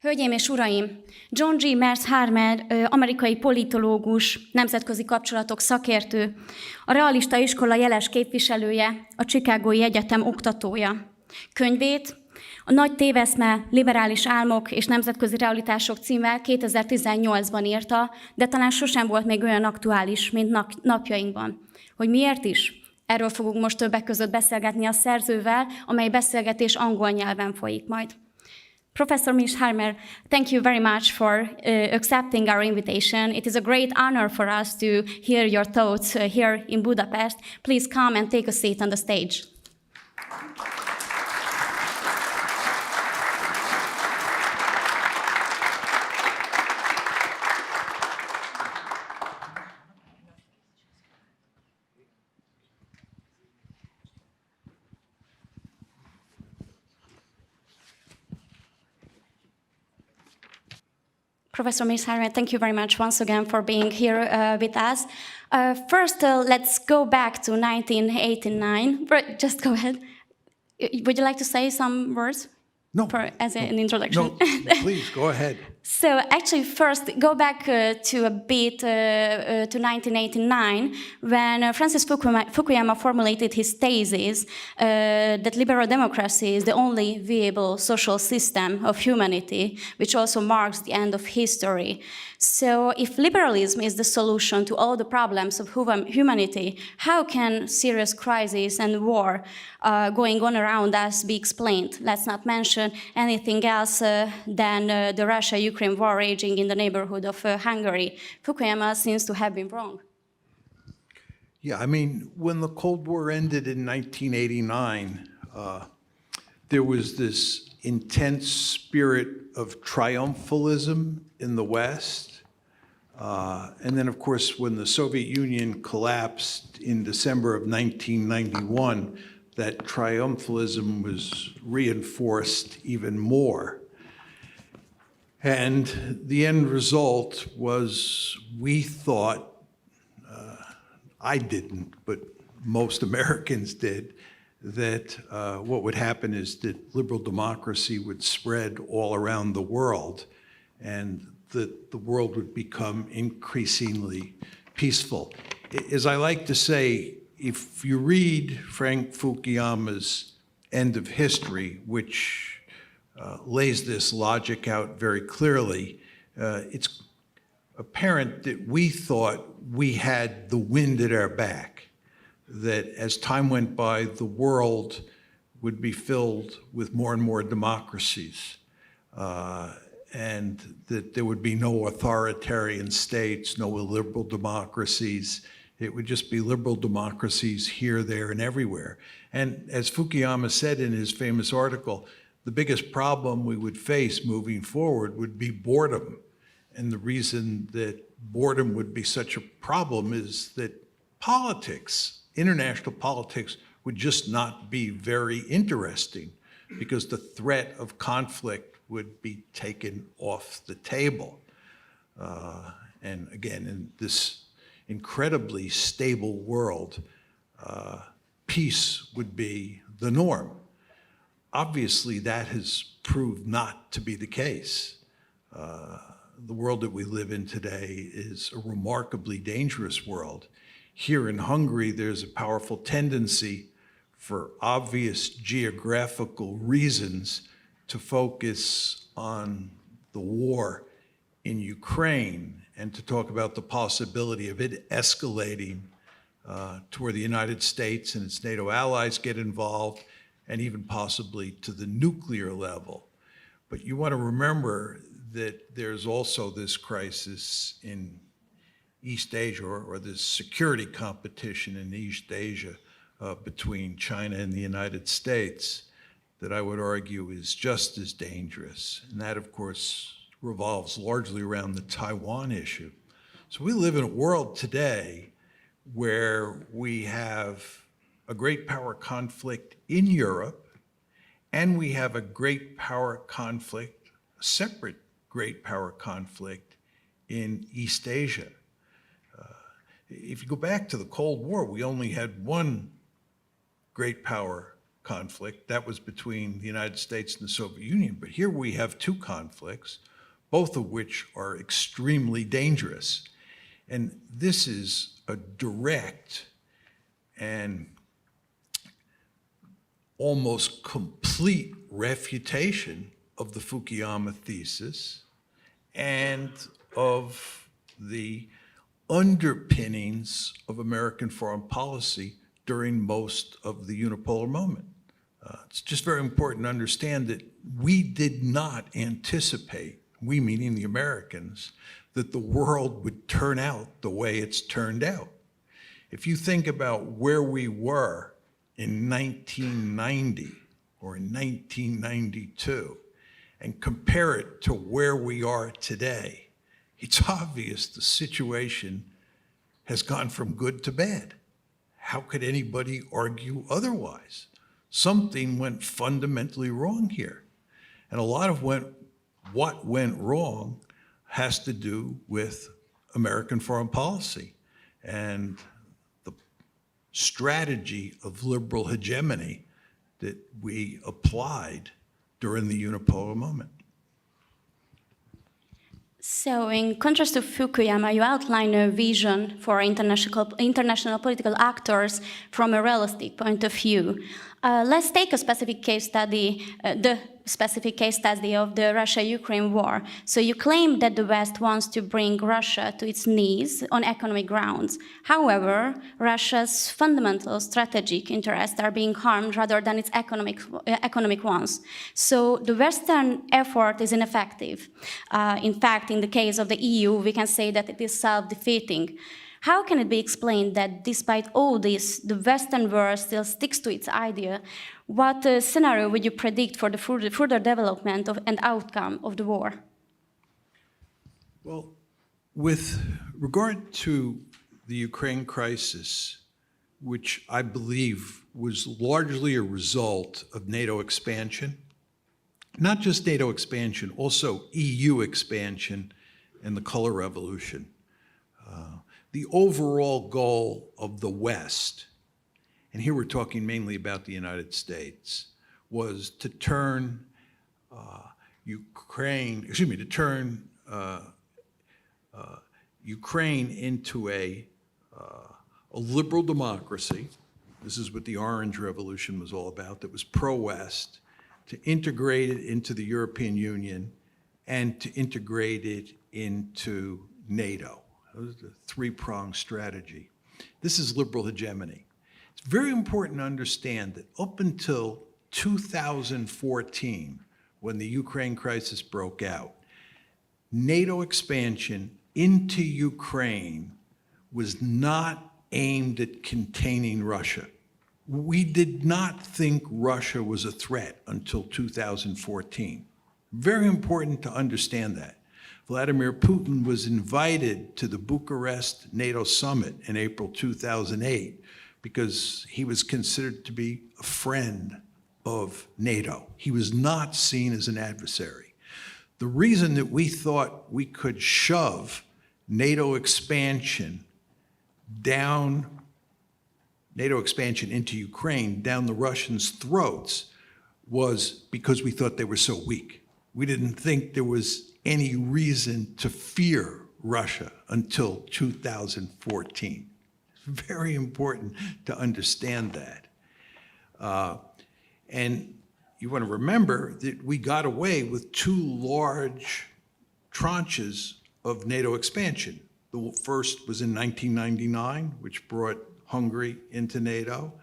Hölgyeim és uraim, John G. Mearsheimer, amerikai politológus, nemzetközi kapcsolatok szakértő, a realista iskola jeles képviselője, a Chicagói Egyetem oktatója. Könyvét, a Nagy téveszme, liberális álmok és nemzetközi realitások címmel 2018-ban írta, de talán sosem volt még olyan aktuális, mint napjainkban. Hogy miért is? Erről fogunk most többek között beszélgetni a szerzővel, amely beszélgetés angol nyelven folyik majd. Professor Mearsheimer, thank you very much for accepting our invitation. It is a great honor for us to hear your thoughts here in Budapest. Please come and take a seat on the stage. Professor Mearsheimer, thank you very much once again for being here with us. First, let's go back to 1989. Just go ahead. Would you like to say some words? No. As an introduction? No, please, go ahead. So actually, first, go back to a bit to 1989, when Francis Fukuyama formulated his thesis that liberal democracy is the only viable social system of humanity, which also marks the end of history. So if liberalism is the solution to all the problems of humanity, how can serious crisis and war going on around us be explained? Let's not mention anything else than the Russia-Ukraine war raging in the neighborhood of Hungary. Fukuyama seems to have been wrong. Yeah, I mean, when the Cold War ended in 1989, there was this intense spirit of triumphalism in the West. And then, of course, when the Soviet Union collapsed in December of 1991, that triumphalism was reinforced even more. And the end result was, we thought, I didn't, but most Americans did, that what would happen is that liberal democracy would spread all around the world, and that the world would become increasingly peaceful. As I like to say, if you read Frank Fukuyama's End of History, which lays this logic out very clearly, it's apparent that we thought we had the wind at our back, that as time went by, the world would be filled with more and more democracies, and that there would be no authoritarian states, no illiberal democracies. It would just be liberal democracies here, there, and everywhere. And as Fukuyama said in his famous article, the biggest problem we would face moving forward would be boredom. And the reason that boredom would be such a problem is that politics, international politics, would just not be very interesting, because the threat of conflict would be taken off the table. And again, in this incredibly stable world, peace would be the norm. Obviously, that has proved not to be the case. The world that we live in today is a remarkably dangerous world. Here in Hungary, there's a powerful tendency, for obvious geographical reasons, to focus on the war in Ukraine and to talk about the possibility of it escalating to where the United States and its NATO allies get involved, and even possibly to the nuclear level. But you want to remember that there's also this crisis in East Asia, or this security competition in East Asia between China and the United States, that I would argue is just as dangerous. And that, of course, revolves largely around the Taiwan issue. So we live in a world today where we have a great power conflict in Europe, and we have a great power conflict, a separate great power conflict in East Asia. If you go back to the Cold War, we only had one great power conflict. That was between the United States and the Soviet Union. But here we have two conflicts, both of which are extremely dangerous. And this is a direct and almost complete refutation of the Fukuyama thesis and of the underpinnings of American foreign policy during most of the unipolar moment. It's just very important to understand that we did not anticipate, we meaning the Americans, that the world would turn out the way it's turned out. If you think about where we were in 1990 or in 1992 and compare it to where we are today, it's obvious the situation has gone from good to bad. How could anybody argue otherwise? Something went fundamentally wrong here. And a lot of what went wrong has to do with American foreign policy and the strategy of liberal hegemony that we applied during the unipolar moment. So, in contrast to Fukuyama, you outline a vision for international political actors from a realistic point of view. Let's take a specific case study, the specific case study of the Russia-Ukraine war. So you claim that the West wants to bring Russia to its knees on economic grounds. However, Russia's fundamental strategic interests are being harmed rather than its economic ones. So the Western effort is ineffective. In fact, in the case of the EU, we can say that it is self-defeating. How can it be explained that despite all this, the Western world still sticks to its idea? What scenario would you predict for the further development and outcome of the war? Well, with regard to the Ukraine crisis, which I believe was largely a result of NATO expansion, not just NATO expansion, also EU expansion and the color revolution. The overall goal of the West, and here we're talking mainly about the United States, was to turn Ukraine into a liberal democracy. This is what the Orange Revolution was all about, that was pro-West, to integrate it into the European Union and to integrate it into NATO. That was the three-pronged strategy. This is liberal hegemony. It's very important to understand that up until 2014, when the Ukraine crisis broke out, NATO expansion into Ukraine was not aimed at containing Russia. We did not think Russia was a threat until 2014. Very important to understand that. Vladimir Putin was invited to the Bucharest NATO summit in April 2008 because he was considered to be a friend of NATO. He was not seen as an adversary. The reason that we thought we could shove NATO expansion into Ukraine down the Russians' throats was because we thought they were so weak. We didn't think there was any reason to fear Russia until 2014. It's very important to understand that. And you want to remember that we got away with two large tranches of NATO expansion. The first was in 1999, which brought Hungary into NATO.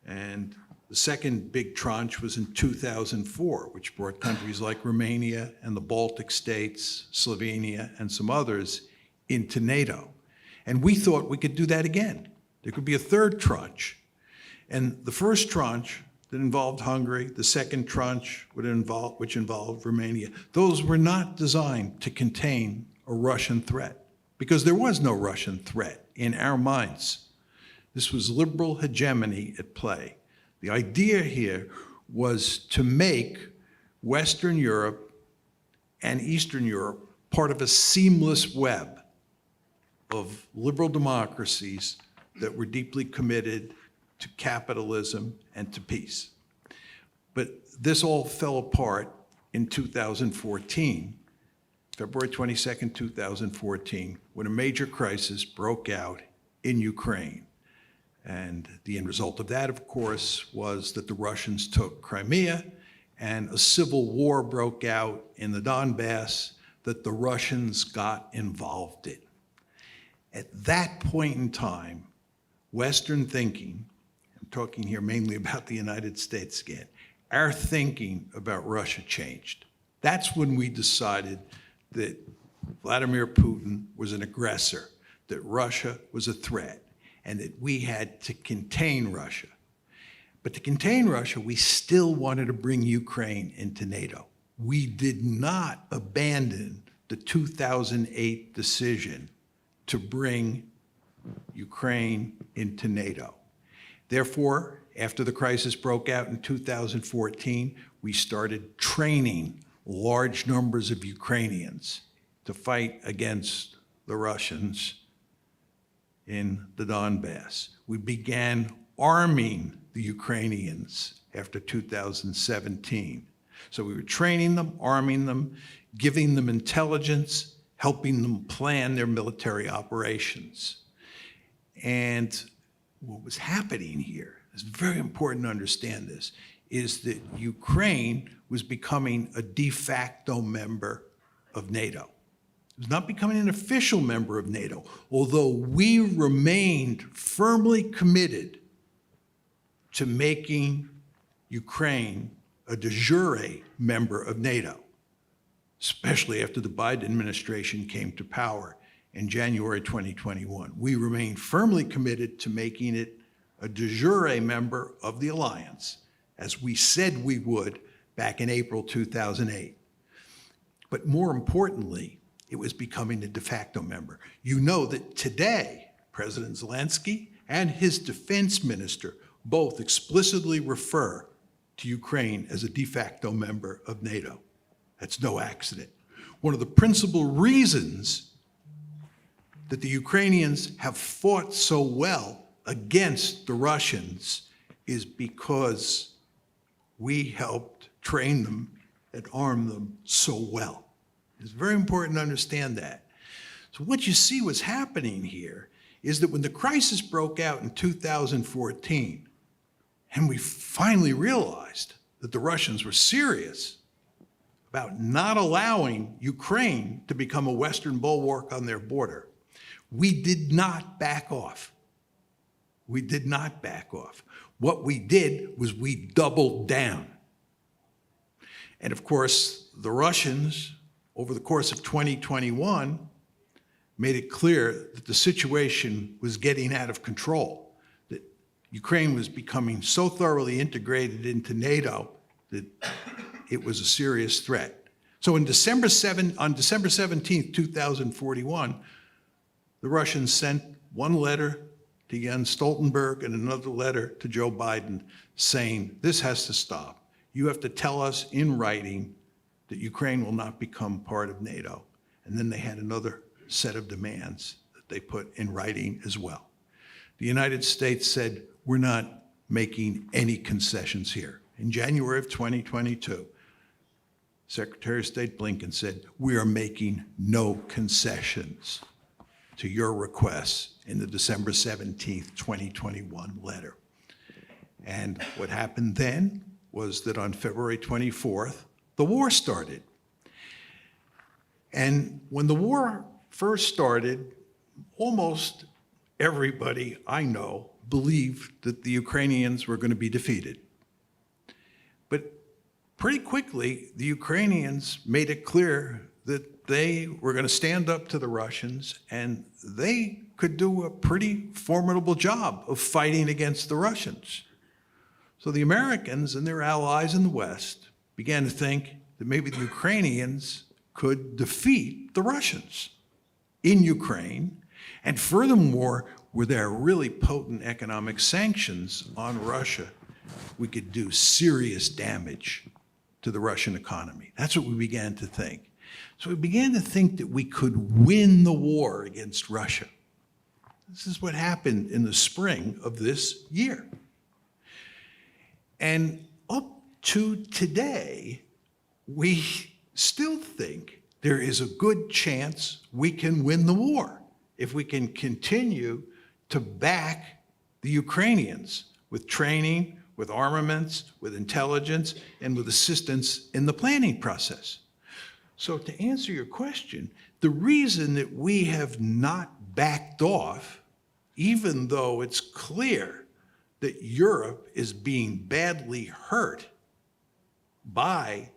And the second big tranche was in 2004, which brought countries like Romania and the Baltic states, Slovenia, and some others into NATO. And we thought we could do that again. There could be a third tranche. And the first tranche that involved Hungary, the second tranche which involved Romania, those were not designed to contain a Russian threat, because there was no Russian threat in our minds. This was liberal hegemony at play. The idea here was to make Western Europe and Eastern Europe part of a seamless web of liberal democracies that were deeply committed to capitalism, and to peace. But this all fell apart in 2014, February 22nd, 2014, when a major crisis broke out in Ukraine. And the end result of that, of course, was that the Russians took Crimea, and a civil war broke out in the Donbass that the Russians got involved in. At that point in time, Western thinking, I'm talking here mainly about the United States again, our thinking about Russia changed. That's when we decided that Vladimir Putin was an aggressor, that Russia was a threat, and that we had to contain Russia. But to contain Russia, we still wanted to bring Ukraine into NATO. We did not abandon the 2008 decision to bring Ukraine into NATO. Therefore, after the crisis broke out in 2014, we started training large numbers of Ukrainians to fight against the Russians in the Donbass. We began arming the Ukrainians after 2017. So we were training them, arming them, giving them intelligence, helping them plan their military operations. And what was happening here, it's very important to understand this, is that Ukraine was becoming a de facto member of NATO. It was not becoming an official member of NATO, although we remained firmly committed to making Ukraine a de jure member of NATO, especially after the Biden administration came to power in January 2021. We remain firmly committed to making it a de jure member of the alliance, as we said we would back in April 2008. But more importantly, it was becoming a de facto member. You know that today, President Zelensky and his defense minister both explicitly refer to Ukraine as a de facto member of NATO. That's no accident. One of the principal reasons that the Ukrainians have fought so well against the Russians is because we helped train them and arm them so well. It's very important to understand that. So what you see what's happening here is that when the crisis broke out in 2014, and we finally realized that the Russians were serious about not allowing Ukraine to become a Western bulwark on their border, we did not back off. We did not back off. What we did was we doubled down. And of course, the Russians, over the course of 2021, made it clear that the situation was getting out of control, that Ukraine was becoming so thoroughly integrated into NATO that it was a serious threat. So on December 17th, 2041, the Russians sent one letter to Jens Stoltenberg and another letter to Joe Biden saying, this has to stop. You have to tell us in writing that Ukraine will not become part of NATO. And then they had another set of demands that they put in writing as well. The United States said, we're not making any concessions here. In January of 2022, Secretary of State Blinken said, we are making no concessions to your requests in the December 17th, 2021 letter. And what happened then was that on February 24th, the war started. And when the war first started, almost everybody I know believed that the Ukrainians were going to be defeated. But pretty quickly, the Ukrainians made it clear that they were going to stand up to the Russians, and they could do a pretty formidable job of fighting against the Russians. So the Americans and their allies in the West began to think that maybe the Ukrainians could defeat the Russians in Ukraine. And furthermore, with their really potent economic sanctions on Russia, we could do serious damage to the Russian economy. That's what we began to think. So we began to think that we could win the war against Russia. This is what happened in the spring of this year. And up to today, we still think there is a good chance we can win the war if we can continue to back the Ukrainians with training, with armaments, with intelligence, and with assistance in the planning process. So to answer your question, the reason that we have not backed off, even though it's clear that Europe is being badly hurt by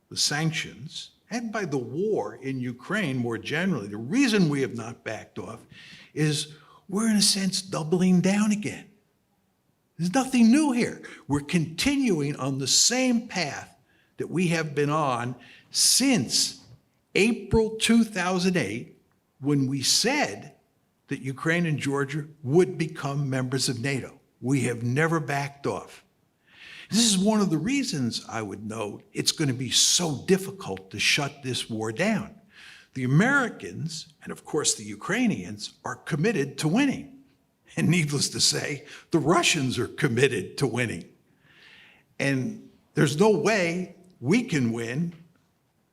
the sanctions and by the war in Ukraine more generally, the reason we have not backed off is we're in a sense doubling down again. There's nothing new here. We're continuing on the same path that we have been on since April 2008, when we said that Ukraine and Georgia would become members of NATO. We have never backed off. This is one of the reasons I would note it's going to be so difficult to shut this war down. The Americans, and of course the Ukrainians, are committed to winning. And needless to say, the Russians are committed to winning. And there's no way we can win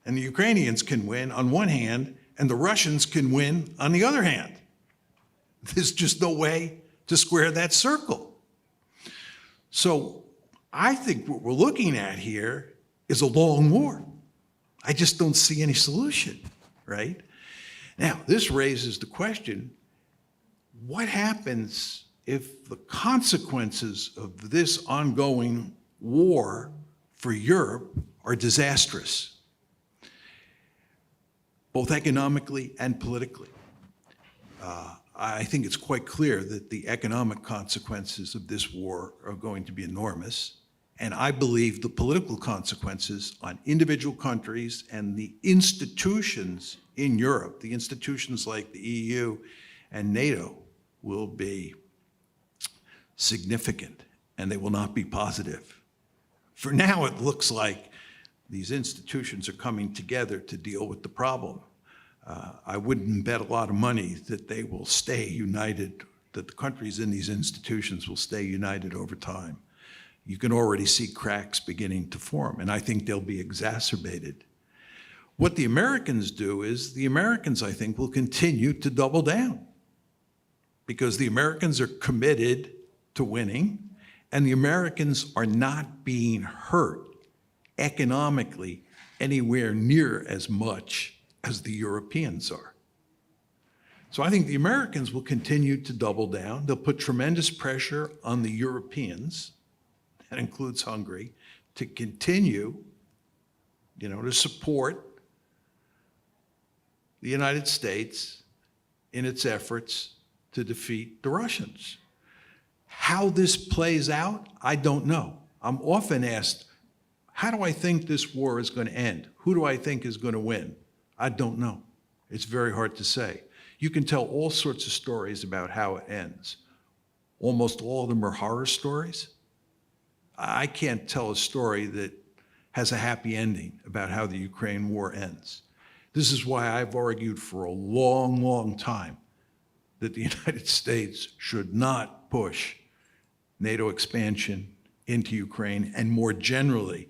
and the Ukrainians can win on one hand and the Russians can win on the other hand. There's just no way to square that circle. So I think what we're looking at here is a long war. I just don't see any solution, right? Now, this raises the question, what happens if the consequences of this ongoing war for Europe are disastrous, both economically and politically? I think it's quite clear that the economic consequences of this war are going to be enormous. And I believe the political consequences on individual countries and the institutions in Europe, the institutions like the EU and NATO, will be significant, and they will not be positive. For now, it looks like these institutions are coming together to deal with the problem. I wouldn't bet a lot of money that they will stay united, that the countries in these institutions will stay united over time. You can already see cracks beginning to form, and I think they'll be exacerbated. What the Americans do is, the Americans, I think, will continue to double down, because the Americans are committed to winning, and the Americans are not being hurt economically anywhere near as much as the Europeans are. So I think the Americans will continue to double down. They'll put tremendous pressure on the Europeans, that includes Hungary, to continue, to support the United States in its efforts to defeat the Russians. How this plays out, I don't know. I'm often asked, how do I think this war is going to end? Who do I think is going to win? I don't know. It's very hard to say. You can tell all sorts of stories about how it ends. Almost all of them are horror stories. I can't tell a story that has a happy ending about how the Ukraine war ends. This is why I've argued for a long, long time that the United States should not push NATO expansion into Ukraine, and more generally,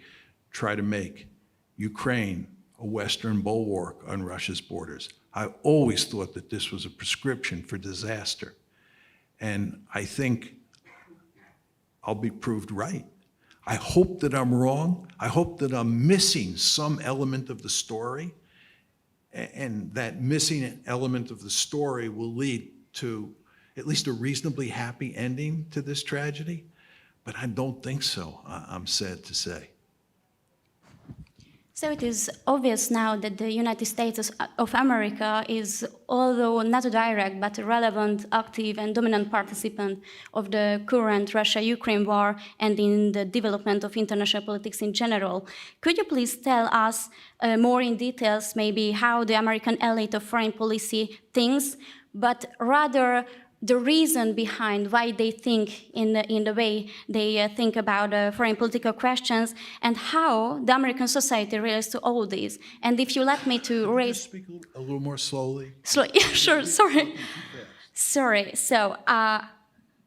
try to make Ukraine a Western bulwark on Russia's borders. I always thought that this was a prescription for disaster. And I think I'll be proved right. I hope that I'm wrong. I hope that I'm missing some element of the story, and that missing element of the story will lead to at least a reasonably happy ending to this tragedy. But I don't think so, I'm sad to say. So it is obvious now that the United States of America is, although not a direct, but a relevant, active, and dominant participant of the current Russia-Ukraine war and in the development of international politics in general. Could you please tell us more in details, maybe how the American elite of foreign policy thinks, but rather the reason behind why they think in the way they think about foreign political questions, and how the American society relates to all this. And if you let me to raise... Speak a little more slowly. Yeah, sure, sorry. Sorry, so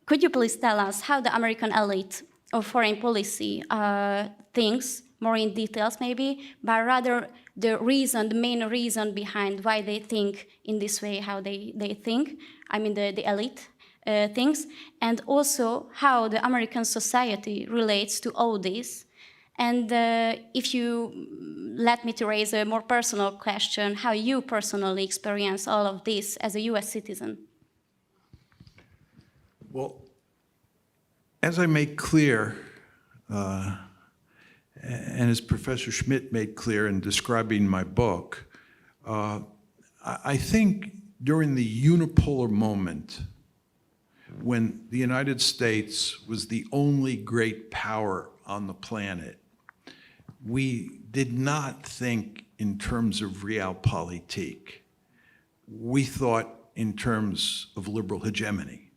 could you please tell us how the American elite of foreign policy things, more in details maybe, but rather the main reason behind why they think in this way, how they think, I mean the elite things, and also how the American society relates to all this. And if you let me to raise a more personal question, how you personally experience all of this as a US citizen? Well, as I make clear, and as Professor Schmidt made clear in describing my book, I think during the unipolar moment, when the United States was the only great power on the planet, we did not think in terms of realpolitik. We thought in terms of liberal hegemony.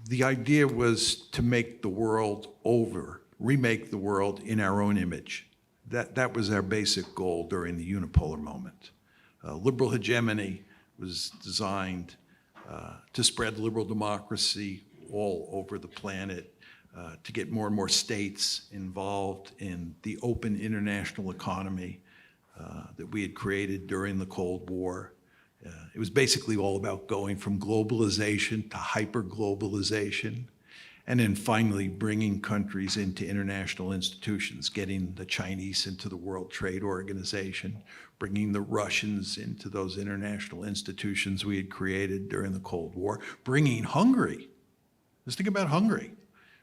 The idea was to make the world over, remake the world in our own image. That was our basic goal during the unipolar moment. Liberal hegemony was designed to spread liberal democracy all over the planet, to get more and more states involved in the open international economy that we had created during the Cold War. It was basically all about going from globalization to hyper-globalization, and then finally bringing countries into international institutions, getting the Chinese into the World Trade Organization, bringing the Russians into those international institutions we had created during the Cold War, bringing Hungary. Let's think about Hungary.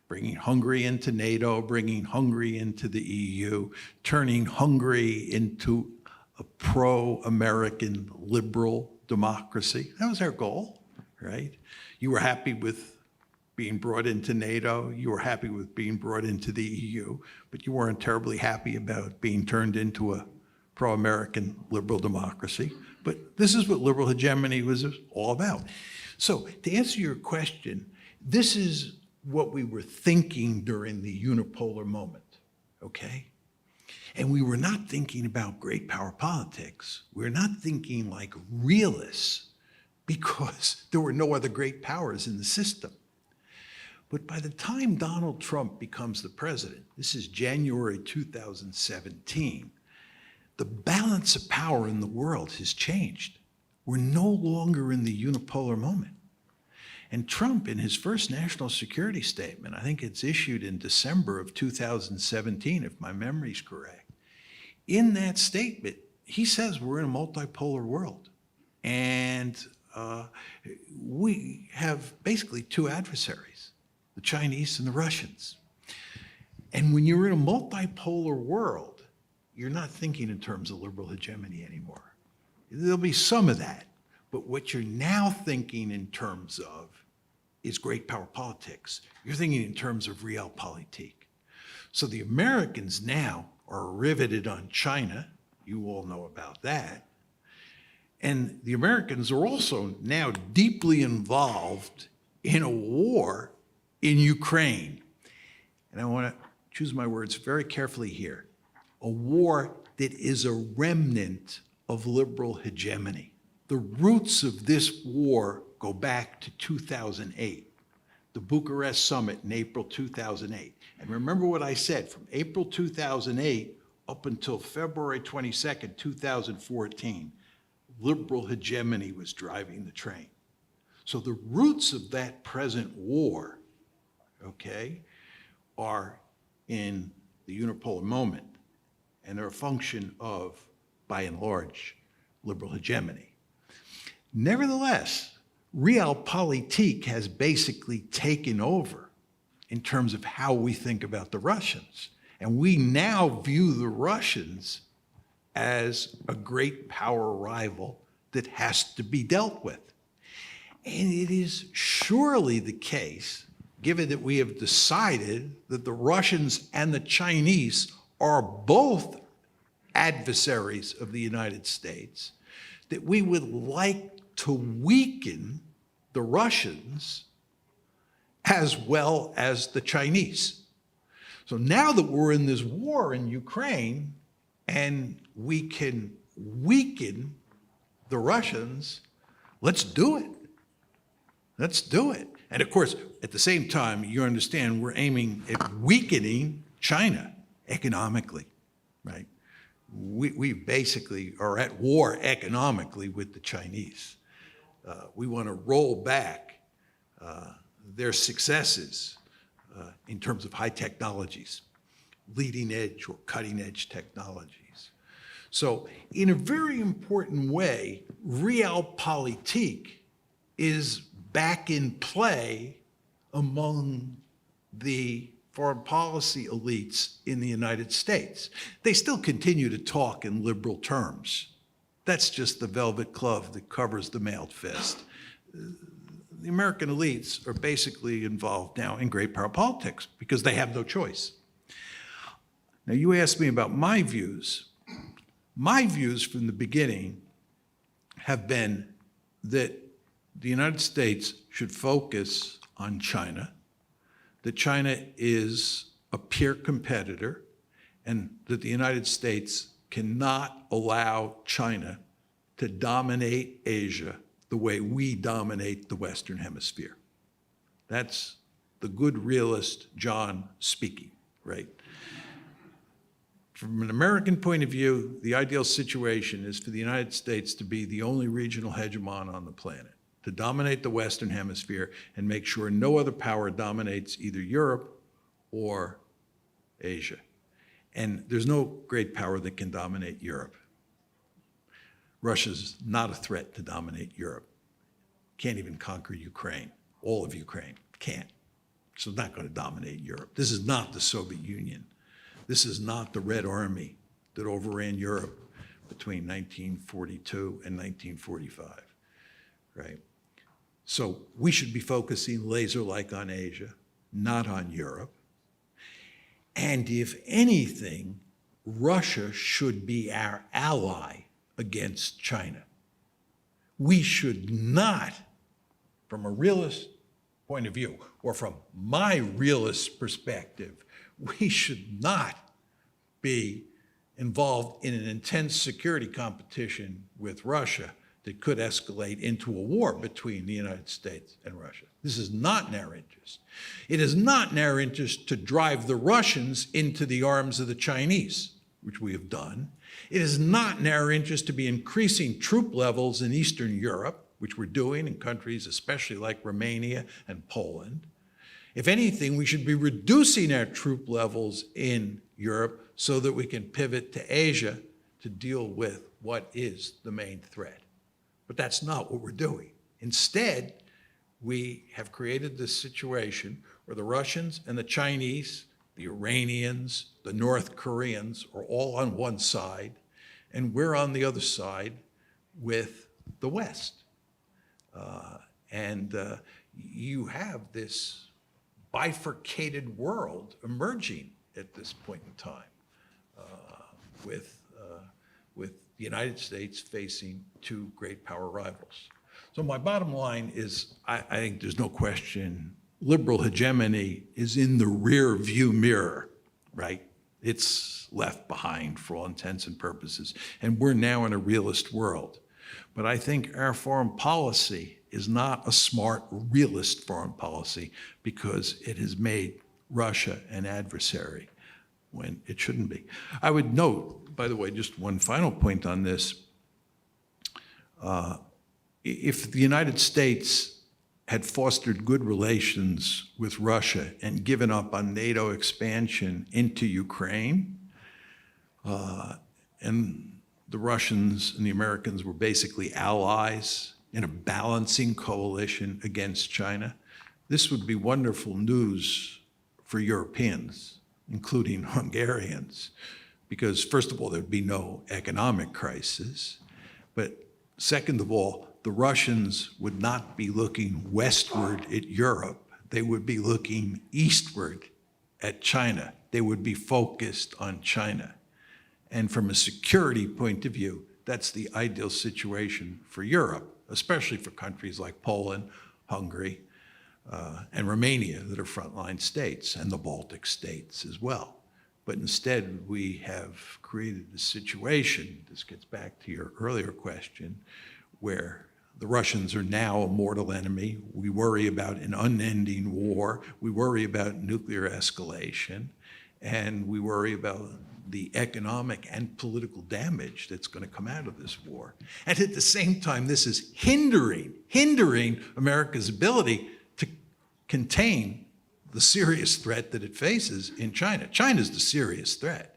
Bringing Hungary into NATO, bringing Hungary into the EU, turning Hungary into a pro-American liberal democracy. That was our goal, right? You were happy with being brought into NATO, you were happy with being brought into the EU, but you weren't terribly happy about being turned into a pro-American liberal democracy. But this is what liberal hegemony was all about. So to answer your question, this is what we were thinking during the unipolar moment, okay? And we were not thinking about great power politics. We were not thinking like realists because there were no other great powers in the system. But by the time Donald Trump becomes the president, this is January 2017, the balance of power in the world has changed. We're no longer in the unipolar moment. And Trump, in his first national security statement, I think it's issued in December of 2017, if my memory's correct, in that statement, he says we're in a multipolar world. And we have basically two adversaries, the Chinese and the Russians. And when you're in a multipolar world, you're not thinking in terms of liberal hegemony anymore. There'll be some of that, but what you're now thinking in terms of is great power politics. You're thinking in terms of realpolitik. So the Americans now are riveted on China. You all know about that. And the Americans are also now deeply involved in a war in Ukraine. And I want to choose my words very carefully here. A war that is a remnant of liberal hegemony. The roots of this war go back to 2008, the Bucharest summit in April 2008. And remember what I said, from April 2008 up until February 22nd, 2014, liberal hegemony was driving the train. So the roots of that present war, okay, are in the unipolar moment, and they're a function of, by and large, liberal hegemony. Nevertheless, realpolitik has basically taken over in terms of how we think about the Russians. And we now view the Russians as a great power rival that has to be dealt with. And it is surely the case, given that we have decided that the Russians and the Chinese are both adversaries of the United States, that we would like to weaken the Russians as well as the Chinese. So now that we're in this war in Ukraine and we can weaken the Russians, let's do it. Let's do it. And of course, at the same time, you understand we're aiming at weakening China economically, right? We basically are at war economically with the Chinese. We want to roll back their successes in terms of high technologies, leading edge or cutting edge technologies. So in a very important way, realpolitik is back in play among the foreign policy elites in the United States. They still continue to talk in liberal terms. That's just the velvet glove that covers the mailed fist. The American elites are basically involved now in great power politics because they have no choice. Now, you asked me about my views. My views from the beginning have been that the United States should focus on China, that China is a peer competitor, and that the United States cannot allow China to dominate Asia the way we dominate the Western Hemisphere. That's the good realist John speaking, right? From an American point of view, the ideal situation is for the United States to be the only regional hegemon on the planet, to dominate the Western Hemisphere and make sure no other power dominates either Europe or Asia. And there's no great power that can dominate Europe. Russia's not a threat to dominate Europe. Can't even conquer Ukraine, all of Ukraine, can't. So it's not going to dominate Europe. This is not the Soviet Union. This is not the Red Army that overran Europe between 1942 and 1945, right? So we should be focusing laser-like on Asia, not on Europe. And if anything, Russia should be our ally against China. We should not, from a realist point of view, or from my realist perspective, we should not be involved in an intense security competition with Russia that could escalate into a war between the United States and Russia. This is not in our interest. It is not in our interest to drive the Russians into the arms of the Chinese, which we have done. It is not in our interest to be increasing troop levels in Eastern Europe, which we're doing in countries especially like Romania and Poland. If anything, we should be reducing our troop levels in Europe so that we can pivot to Asia to deal with what is the main threat. But that's not what we're doing. Instead, we have created this situation where the Russians and the Chinese, the Iranians, the North Koreans are all on one side, and we're on the other side with the West. You have this bifurcated world emerging at this point in time with the United States facing two great power rivals. So my bottom line is, I think there's no question, liberal hegemony is in the rear view mirror, right? It's left behind for all intents and purposes. And we're now in a realist world. But I think our foreign policy is not a smart realist foreign policy because it has made Russia an adversary when it shouldn't be. I would note, by the way, just one final point on this. If the United States had fostered good relations with Russia and given up on NATO expansion into Ukraine, and the Russians and the Americans were basically allies in a balancing coalition against China, this would be wonderful news for Europeans, including Hungarians, because first of all, there'd be no economic crisis, but second of all, the Russians would not be looking westward at Europe. They would be looking eastward at China. They would be focused on China. And from a security point of view, that's the ideal situation for Europe, especially for countries like Poland, Hungary, and Romania that are frontline states, and the Baltic states as well. But instead, we have created a situation, this gets back to your earlier question, where The Russians are now a mortal enemy. We worry about an unending war. We worry about nuclear escalation. And we worry about the economic and political damage that's going to come out of this war. And at the same time, this is hindering America's ability to contain the serious threat that it faces in China. China's the serious threat.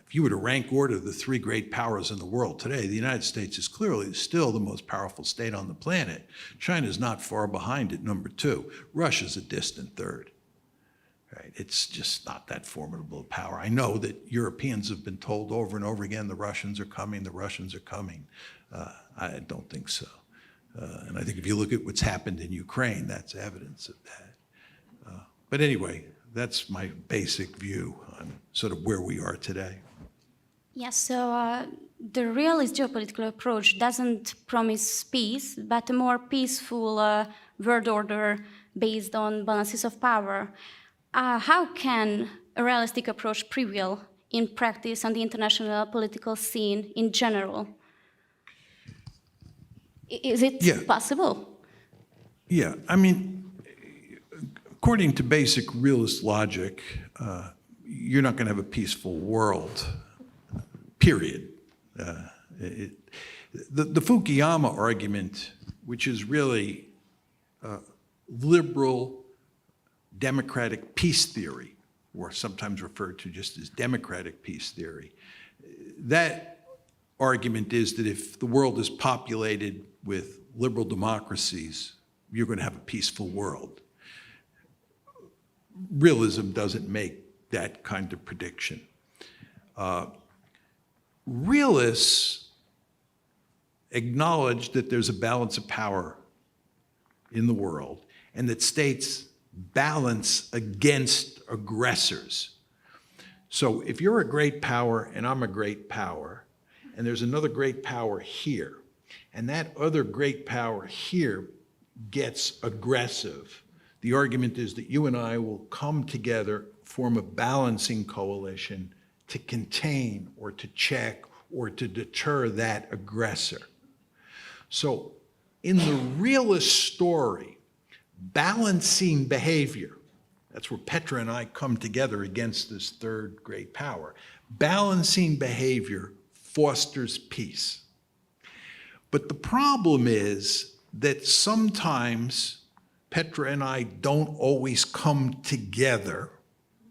If you were to rank order the three great powers in the world today, the United States is clearly still the most powerful state on the planet. China's not far behind at number 2. Russia's a distant third. Right? It's just not that formidable a power. I know that Europeans have been told over and over again, the Russians are coming, the Russians are coming. I don't think so. And I think if you look at what's happened in Ukraine, that's evidence of that. But anyway, that's my basic view on sort of where we are today. Yes, so the realist geopolitical approach doesn't promise peace, but a more peaceful world order based on balances of power. How can a realistic approach prevail in practice on the international political scene in general? Is it possible? Yeah, I mean, according to basic realist logic, you're not going to have a peaceful world, period. The Fukuyama argument, which is really liberal democratic peace theory, or sometimes referred to just as democratic peace theory, that argument is that if the world is populated with liberal democracies, you're going to have a peaceful world. Realism doesn't make that kind of prediction. Realists acknowledge that there's a balance of power in the world and that states balance against aggressors. So if you're a great power and I'm a great power, and there's another great power here, and that other great power here gets aggressive, the argument is that you and I will come together, form a balancing coalition to contain or to check or to deter that aggressor. So in the realist story, balancing behavior, that's where Petra and I come together against this third great power. Balancing behavior fosters peace. But the problem is that sometimes Petra and I don't always come together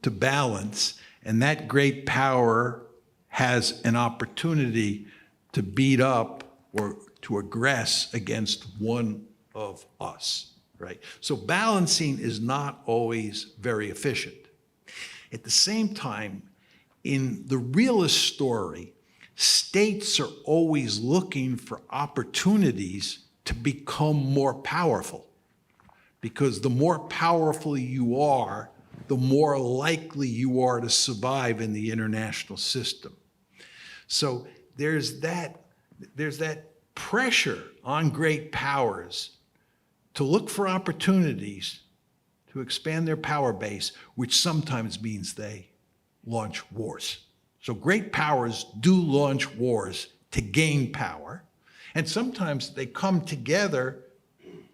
to balance, and that great power has an opportunity to beat up or to aggress against one of us, right? So balancing is not always very efficient. At the same time, in the realist story, states are always looking for opportunities to become more powerful. Because the more powerful you are, the more likely you are to survive in the international system. So there's that pressure on great powers to look for opportunities to expand their power base, which sometimes means they launch wars. So great powers do launch wars to gain power, and sometimes they come together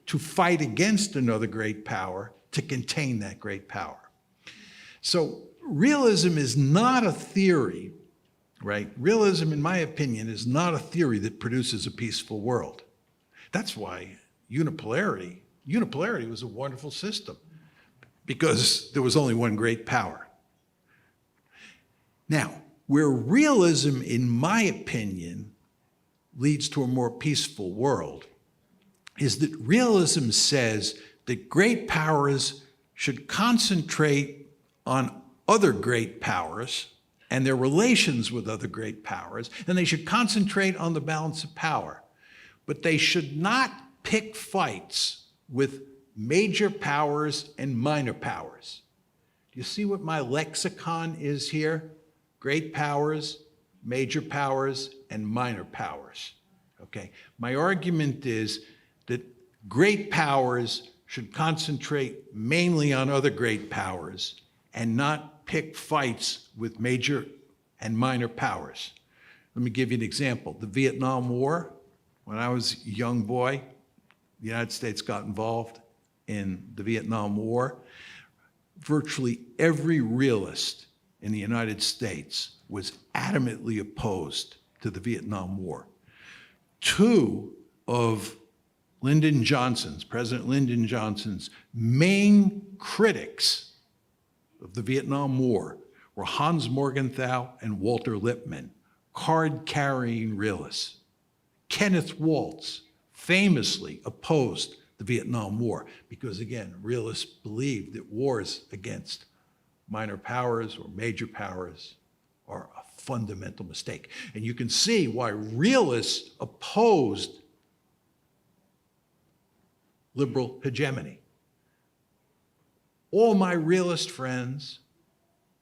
to fight against another great power to contain that great power. So realism is not a theory, right? Realism, in my opinion, is not a theory that produces a peaceful world. That's why unipolarity was a wonderful system, because there was only one great power. Now, where realism, in my opinion, leads to a more peaceful world is that realism says that great powers should concentrate on other great powers and their relations with other great powers, and they should concentrate on the balance of power. But they should not pick fights with major powers and minor powers. Do you see what my lexicon is here? Great powers, major powers, and minor powers. Okay, my argument is that great powers should concentrate mainly on other great powers and not pick fights with major and minor powers. Let me give you an example. The Vietnam War, when I was a young boy, the United States got involved in the Vietnam War. Virtually every realist in the United States was adamantly opposed to the Vietnam War. Two of President Lyndon Johnson's main critics of the Vietnam War were Hans Morgenthau and Walter Lippmann, card-carrying realists. Kenneth Waltz famously opposed the Vietnam War because, again, realists believed that wars against minor powers or major powers are a fundamental mistake. And you can see why realists opposed liberal hegemony. All my realist friends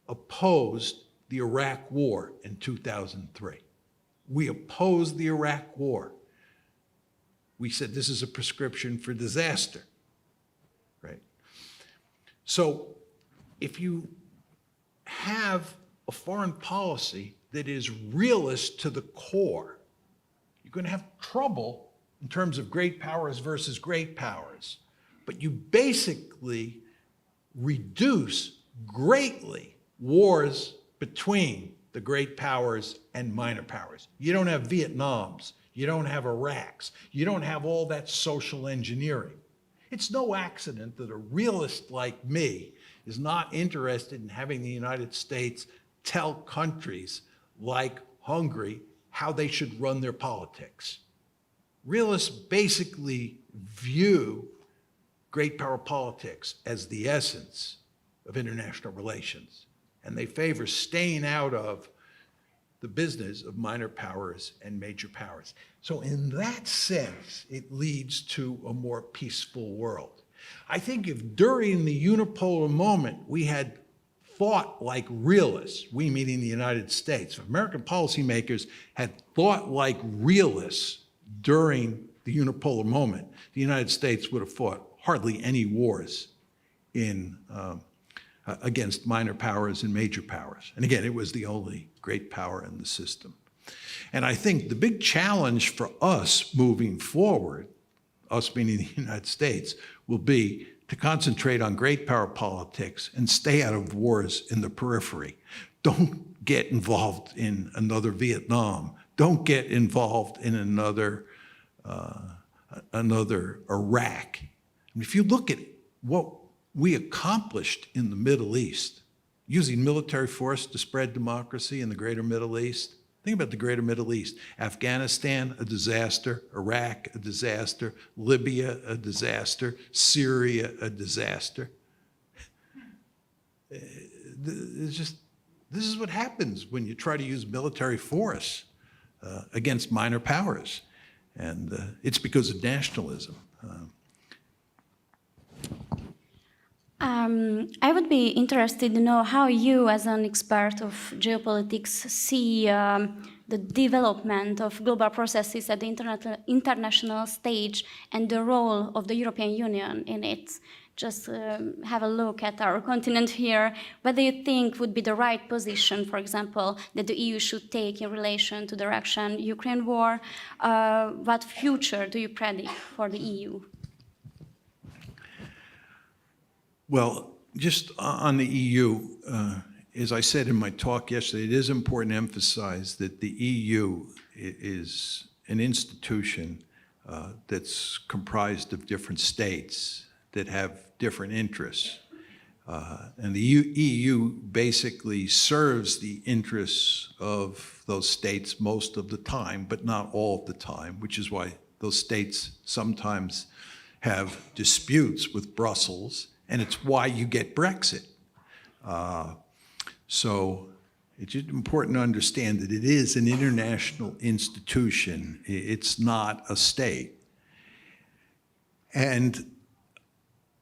opposed the Iraq War in 2003. We opposed the Iraq War. We said this is a prescription for disaster, right? So if you have a foreign policy that is realist to the core, you're going to have trouble in terms of great powers versus great powers. But you basically reduce greatly wars between the great powers and minor powers. You don't have Vietnams, you don't have Iraqs, you don't have all that social engineering. It's no accident that a realist like me is not interested in having the United States tell countries like Hungary how they should run their politics. Realists basically view great power politics as the essence of international relations, and they favor staying out of the business of minor powers and major powers. So in that sense, it leads to a more peaceful world. I think if during the unipolar moment we had thought like realists, we meaning the United States, if American policymakers had thought like realists during the unipolar moment, the United States would have fought hardly any wars against minor powers and major powers. And again, it was the only great power in the system. And I think the big challenge for us moving forward, us meaning the United States, will be to concentrate on great power politics and stay out of wars in the periphery. Don't get involved in another Vietnam. Don't get involved in another Iraq. And if you look at what we accomplished in the Middle East, using military force to spread democracy in the greater Middle East, think about the greater Middle East. Afghanistan, a disaster. Iraq, a disaster. Libya, a disaster. Syria, a disaster. This is what happens when you try to use military force against minor powers. And it's because of nationalism. I would be interested to know how you, as an expert of geopolitics, see the development of global processes at the international stage and the role of the European Union in it. Just have a look at our continent here. What do you think would be the right position, for example, that the EU should take in relation to the Russian-Ukraine war? What future do you predict for the EU? Well, just on the EU, as I said in my talk yesterday, it is important to emphasize that the EU is an institution that's comprised of different states that have different interests. And the EU basically serves the interests of those states most of the time, but not all of the time, which is why those states sometimes have disputes with Brussels, and it's why you get Brexit. So it's just important to understand that it is an international institution. It's not a state. And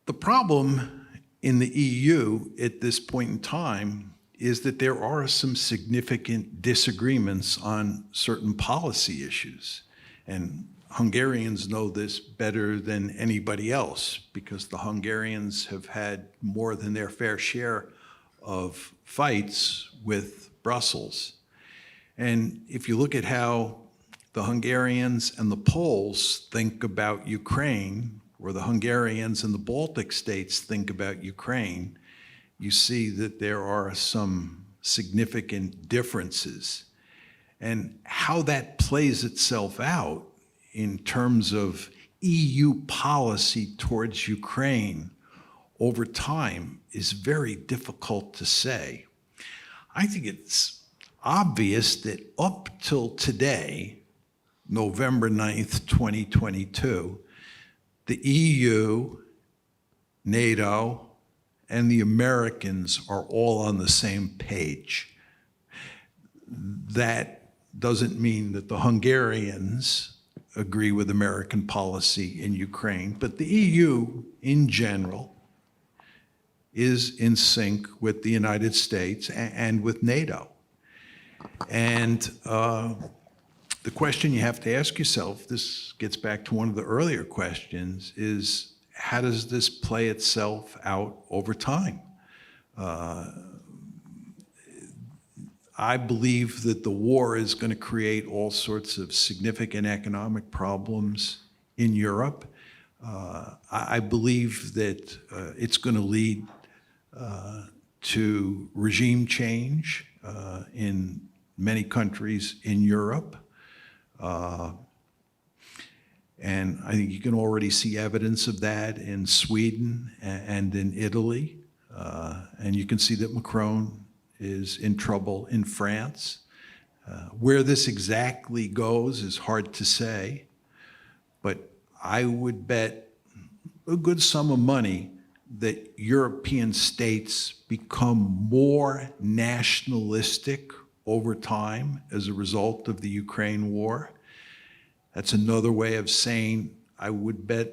the problem in the EU at this point in time is that there are some significant disagreements on certain policy issues. And Hungarians know this better than anybody else because the Hungarians have had more than their fair share of fights with Brussels. And if you look at how the Hungarians and the Poles think about Ukraine, or the Hungarians and the Baltic states think about Ukraine, you see that there are some significant differences. And how that plays itself out in terms of EU policy towards Ukraine over time is very difficult to say. I think it's obvious that up till today, November 9th, 2022, the EU, NATO, and the Americans are all on the same page. That doesn't mean that the Hungarians agree with American policy in Ukraine, but the EU in general is in sync with the United States and with NATO. And the question you have to ask yourself, this gets back to one of the earlier questions, is how does this play itself out over time? I believe that the war is going to create all sorts of significant economic problems in Europe. I believe that it's going to lead to regime change in many countries in Europe. And I think you can already see evidence of that in Sweden and in Italy. And you can see that Macron is in trouble in France. Where this exactly goes is hard to say, but I would bet a good sum of money that European states become more nationalistic over time as a result of the Ukraine war. That's another way of saying I would bet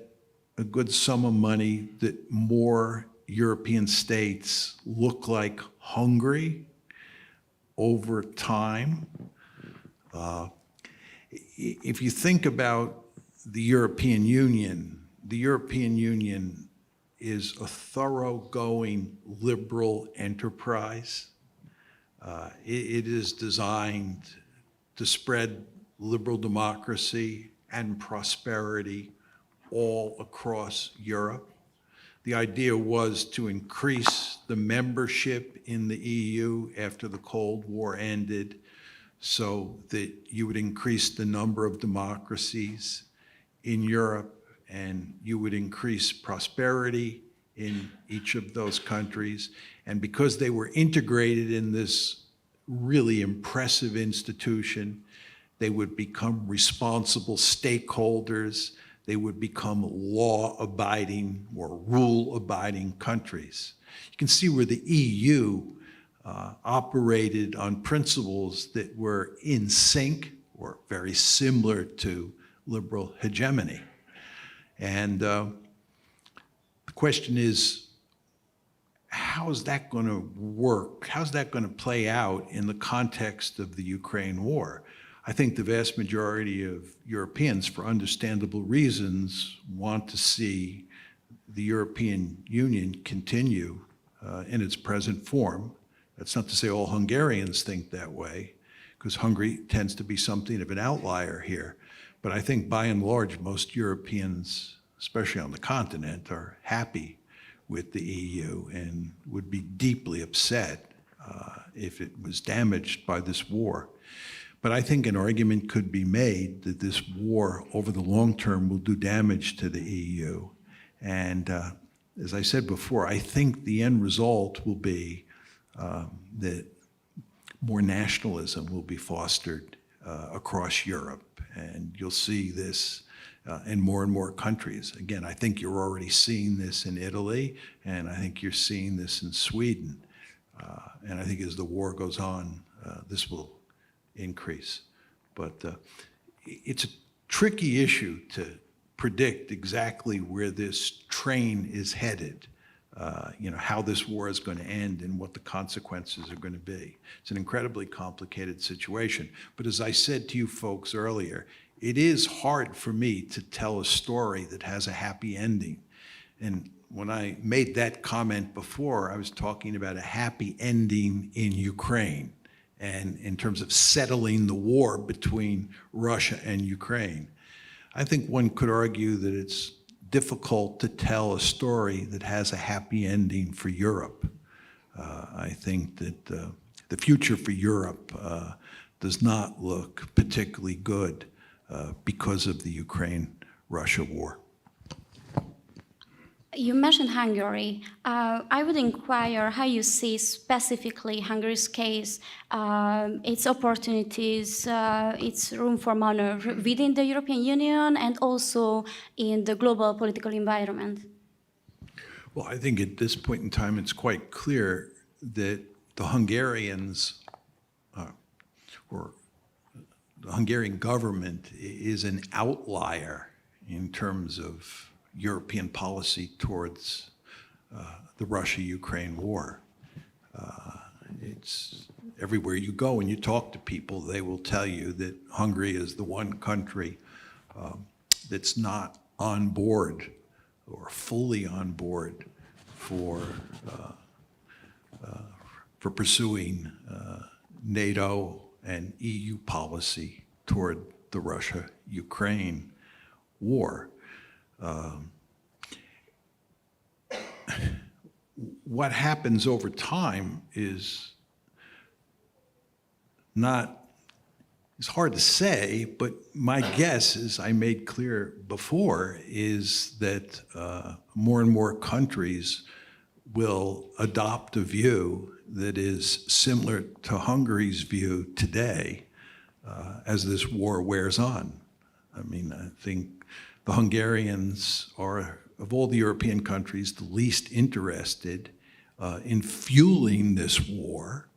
a good sum of money that more European states look like Hungary over time. If you think about the European Union is a thoroughgoing liberal enterprise. It is designed to spread liberal democracy and prosperity all across Europe. The idea was to increase the membership in the EU after the Cold War ended so that you would increase the number of democracies in Europe and you would increase prosperity in each of those countries. And because they were integrated in this really impressive institution, they would become responsible stakeholders. They would become law-abiding or rule-abiding countries. You can see where the EU operated on principles that were in sync or very similar to liberal hegemony. And the question is, how is that going to work? How's that going to play out in the context of the Ukraine war? I think the vast majority of Europeans, for understandable reasons, want to see the European Union continue in its present form. That's not to say all Hungarians think that way, because Hungary tends to be something of an outlier here. But I think by and large, most Europeans, especially on the continent, are happy with the EU and would be deeply upset if it was damaged by this war. But I think an argument could be made that this war over the long term will do damage to the EU. And as I said before, I think the end result will be that more nationalism will be fostered across Europe. And you'll see this in more and more countries. Again, I think you're already seeing this in Italy, and I think you're seeing this in Sweden. And I think as the war goes on, this will increase. But it's a tricky issue to predict exactly where this train is headed, how this war is going to end and what the consequences are going to be. It's an incredibly complicated situation. But as I said to you folks earlier, it is hard for me to tell a story that has a happy ending. And when I made that comment before, I was talking about a happy ending in Ukraine. and in terms of settling the war between Russia and Ukraine. I think one could argue that it's difficult to tell a story that has a happy ending for Europe. I think that the future for Europe does not look particularly good because of the Ukraine-Russia war. You mentioned Hungary. I would inquire how you see specifically Hungary's case, its opportunities, its room for maneuver within the European Union and also in the global political environment. Well, I think at this point in time, it's quite clear that the Hungarians, or the Hungarian government, is an outlier in terms of European policy towards the Russia-Ukraine war. It's everywhere you go and you talk to people, they will tell you that Hungary is the one country that's not on board or fully on board for pursuing NATO and EU policy toward the Russia-Ukraine war. What happens over time is hard to say, but my guess, as I made clear before, is that more and more countries will adopt a view that is similar to Hungary's view today as this war wears on. I mean, I think the Hungarians are, of all the European countries, the least interested in fueling this war.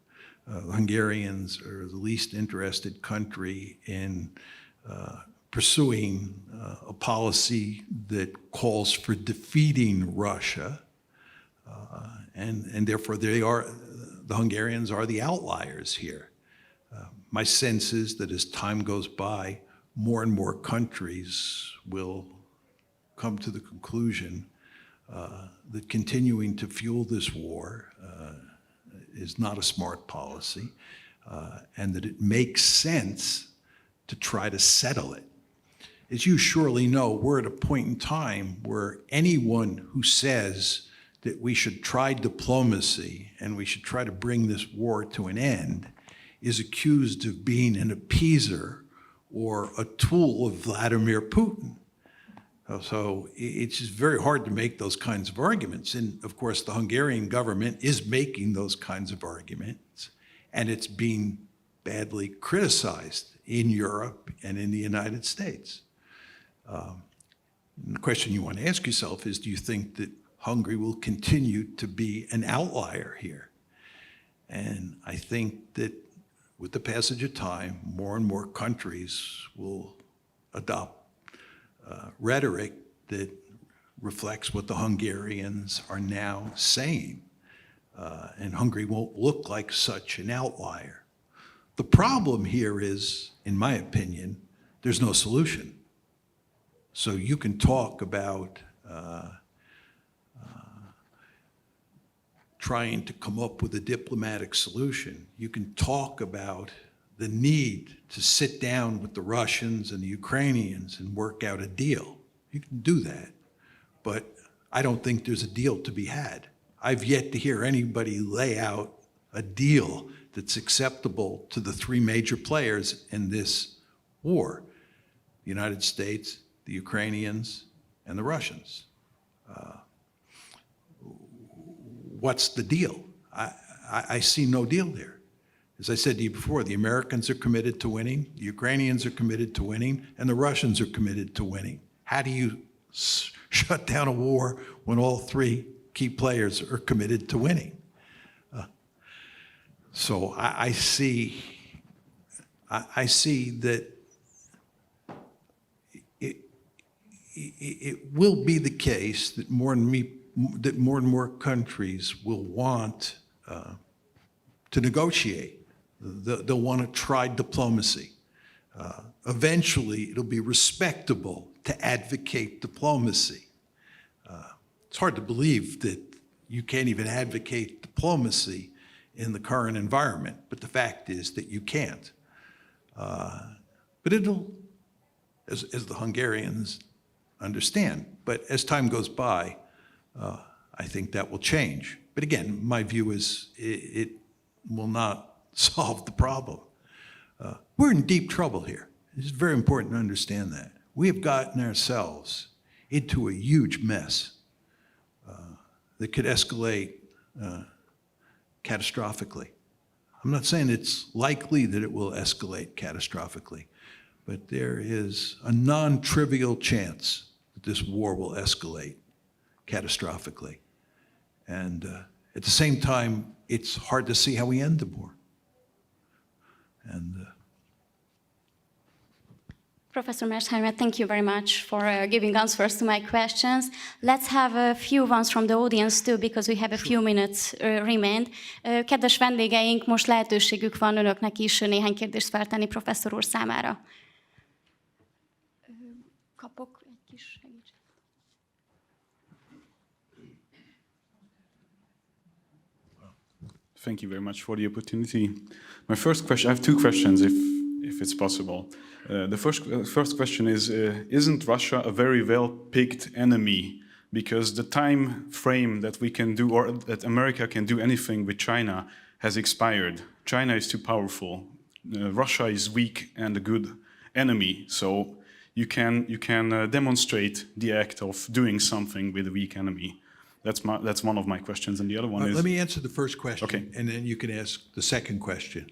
The Hungarians are the least interested country in pursuing a policy that calls for defeating Russia, and therefore the Hungarians are the outliers here. My sense is that as time goes by, more and more countries will come to the conclusion that continuing to fuel this war is not a smart policy, and that it makes sense to try to settle it. As you surely know, we're at a point in time where anyone who says that we should try diplomacy and we should try to bring this war to an end is accused of being an appeaser or a tool of Vladimir Putin. So it's just very hard to make those kinds of arguments. And of course, the Hungarian government is making those kinds of arguments, and it's being badly criticized in Europe and in the United States. The question you want to ask yourself is, do you think that Hungary will continue to be an outlier here? And I think that with the passage of time, more and more countries will adopt rhetoric that reflects what the Hungarians are now saying. And Hungary won't look like such an outlier. The problem here is, in my opinion, there's no solution. So you can talk about trying to come up with a diplomatic solution. You can talk about the need to sit down with the Russians and the Ukrainians and work out a deal. You can do that, but I don't think there's a deal to be had. I've yet to hear anybody lay out a deal that's acceptable to the three major players in this war: the United States, the Ukrainians, and the Russians. What's the deal? I see no deal there. As I said to you before, the Americans are committed to winning, the Ukrainians are committed to winning, and the Russians are committed to winning. How do you shut down a war when all three key players are committed to winning? So I see that it will be the case that more and more countries will want to negotiate. They'll want to try diplomacy. Eventually, it'll be respectable to advocate diplomacy. It's hard to believe that you can't even advocate diplomacy in the current environment. But the fact is that you can't. But it'll, as the Hungarians understand, but as time goes by, I think that will change. But again, my view is it will not solve the problem. We're in deep trouble here. It's very important to understand that. We have gotten ourselves into a huge mess that could escalate catastrophically. I'm not saying it's likely that it will escalate catastrophically, but there is a non-trivial chance that this war will escalate catastrophically. And at the same time, it's hard to see how we end the war. And Professor Mearsheimer, thank you very much for giving answers to my questions. Let's have a few ones from the audience too, because we have a few minutes remained. Kedves vendégeink, most lehetőségük van önöknek is néhány kérdést feltenni professzor úr számára. Kapok egy kis segítséget. Thank you very much for the opportunity. My first question, I have two questions, if it's possible. The first question is, isn't Russia a very well-picked enemy? Because the time frame that we can do, or that America can do anything with China, has expired. China is too powerful. Russia is weak and a good enemy. So you can demonstrate the act of doing something with a weak enemy. That's one of my questions, and the other one is... Let me answer the first question, okay, and then you can ask the second question.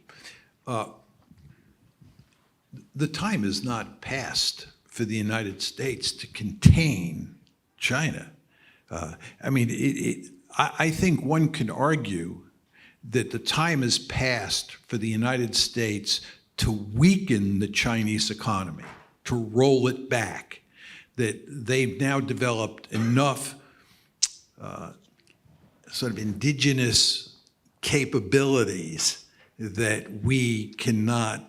The time is not past for the United States to contain China. I think one can argue that the time has passed for the United States to weaken the Chinese economy, to roll it back, that they've now developed enough sort of indigenous capabilities that we cannot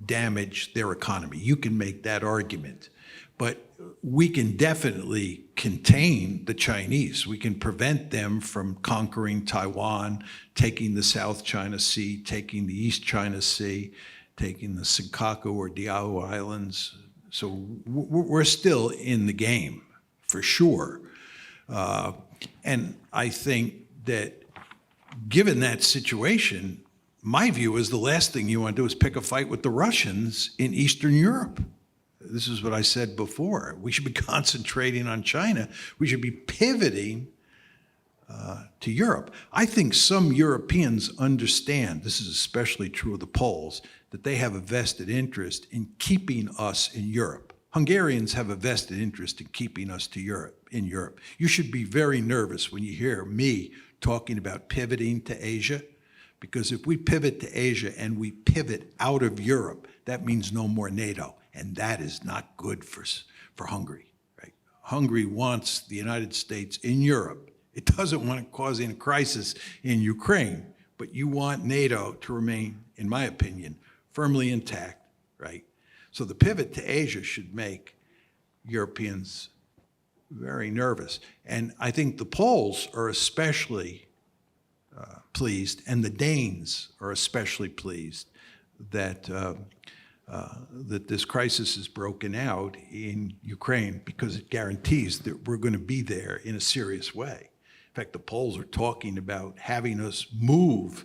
damage their economy. You can make that argument. But we can definitely contain the Chinese. We can prevent them from conquering Taiwan, taking the South China Sea, taking the East China Sea, taking the Senkaku or Diaoyu Islands. So we're still in the game, for sure. And I think that given that situation, my view is the last thing you want to do is pick a fight with the Russians in Eastern Europe. This is what I said before. We should be concentrating on China. We should be pivoting to Europe. I think some Europeans understand, this is especially true of the Poles, that they have a vested interest in keeping us in Europe. Hungarians have a vested interest in keeping us in Europe. You should be very nervous when you hear me talking about pivoting to Asia, because if we pivot to Asia and we pivot out of Europe, that means no more NATO, and that is not good for Hungary. Right? Hungary wants the United States in Europe. It doesn't want to cause a crisis in Ukraine, but you want NATO to remain, in my opinion, firmly intact, right? So the pivot to Asia should make Europeans very nervous. And I think the Poles are especially pleased, and the Danes are especially pleased that that this crisis is broken out in Ukraine, because it guarantees that we're going to be there in a serious way. In fact, the Poles are talking about having us move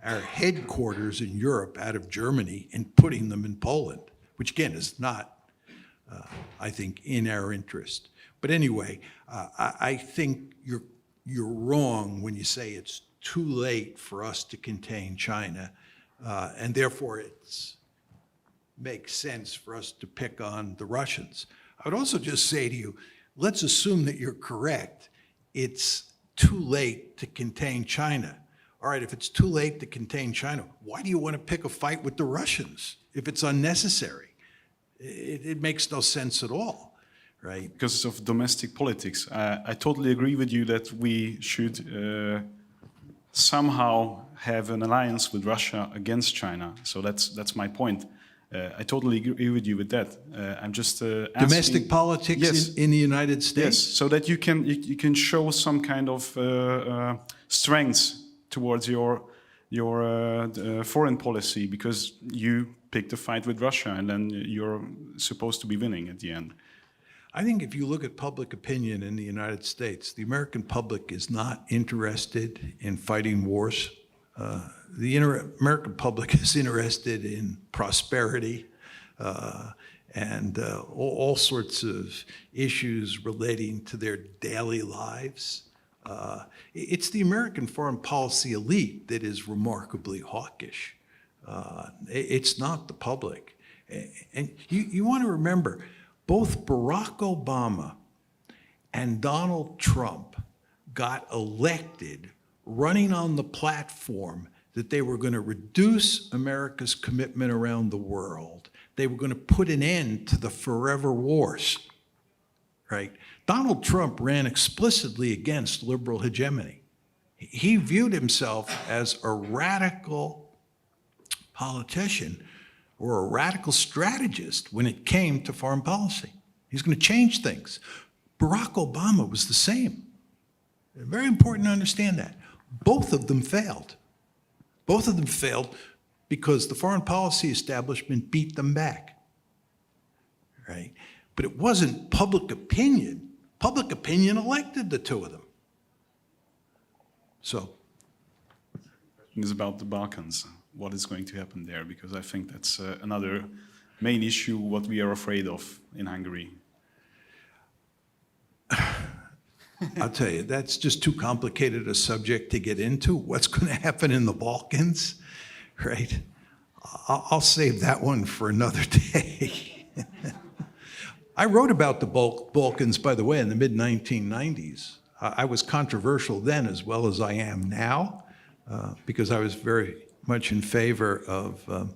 our headquarters in Europe out of Germany and putting them in Poland, which again is not, I think, in our interest. But anyway, I think you're wrong when you say it's too late for us to contain China, and therefore it makes sense for us to pick on the Russians. I would also just say to you, let's assume that you're correct. It's too late to contain China. All right, if it's too late to contain China, why do you want to pick a fight with the Russians if it's unnecessary? It makes no sense at all, right? Because of domestic politics. I totally agree with you that we should somehow have an alliance with Russia against China. So that's my point. I totally agree with you with that. I'm just asking, domestic politics, yes, in the United States? Yes, so that you can show some kind of strength towards your foreign policy because you picked a fight with Russia and then you're supposed to be winning at the end. I think if you look at public opinion in the United States, the American public is not interested in fighting wars. The American public is interested in prosperity and all sorts of issues relating to their daily lives. It's the American foreign policy elite that is remarkably hawkish. It's not the public. And you want to remember, both Barack Obama and Donald Trump got elected running on the platform that they were going to reduce America's commitment around the world. They were going to put an end to the forever wars, right? Donald Trump ran explicitly against liberal hegemony. He viewed himself as a radical politician or a radical strategist when it came to foreign policy. He's going to change things. Barack Obama was the same. Very important to understand that. Both of them failed. Both of them failed because the foreign policy establishment beat them back, right? But it wasn't public opinion. Public opinion elected the two of them. So. It's about the Balkans. What is going to happen there? Because I think that's another main issue, what we are afraid of in Hungary. I'll tell you, that's just too complicated a subject to get into. What's going to happen in the Balkans, right? I'll save that one for another day. I wrote about the Balkans, by the way, in the mid-1990s. I was controversial then as well as I am now, because I was very much in favor of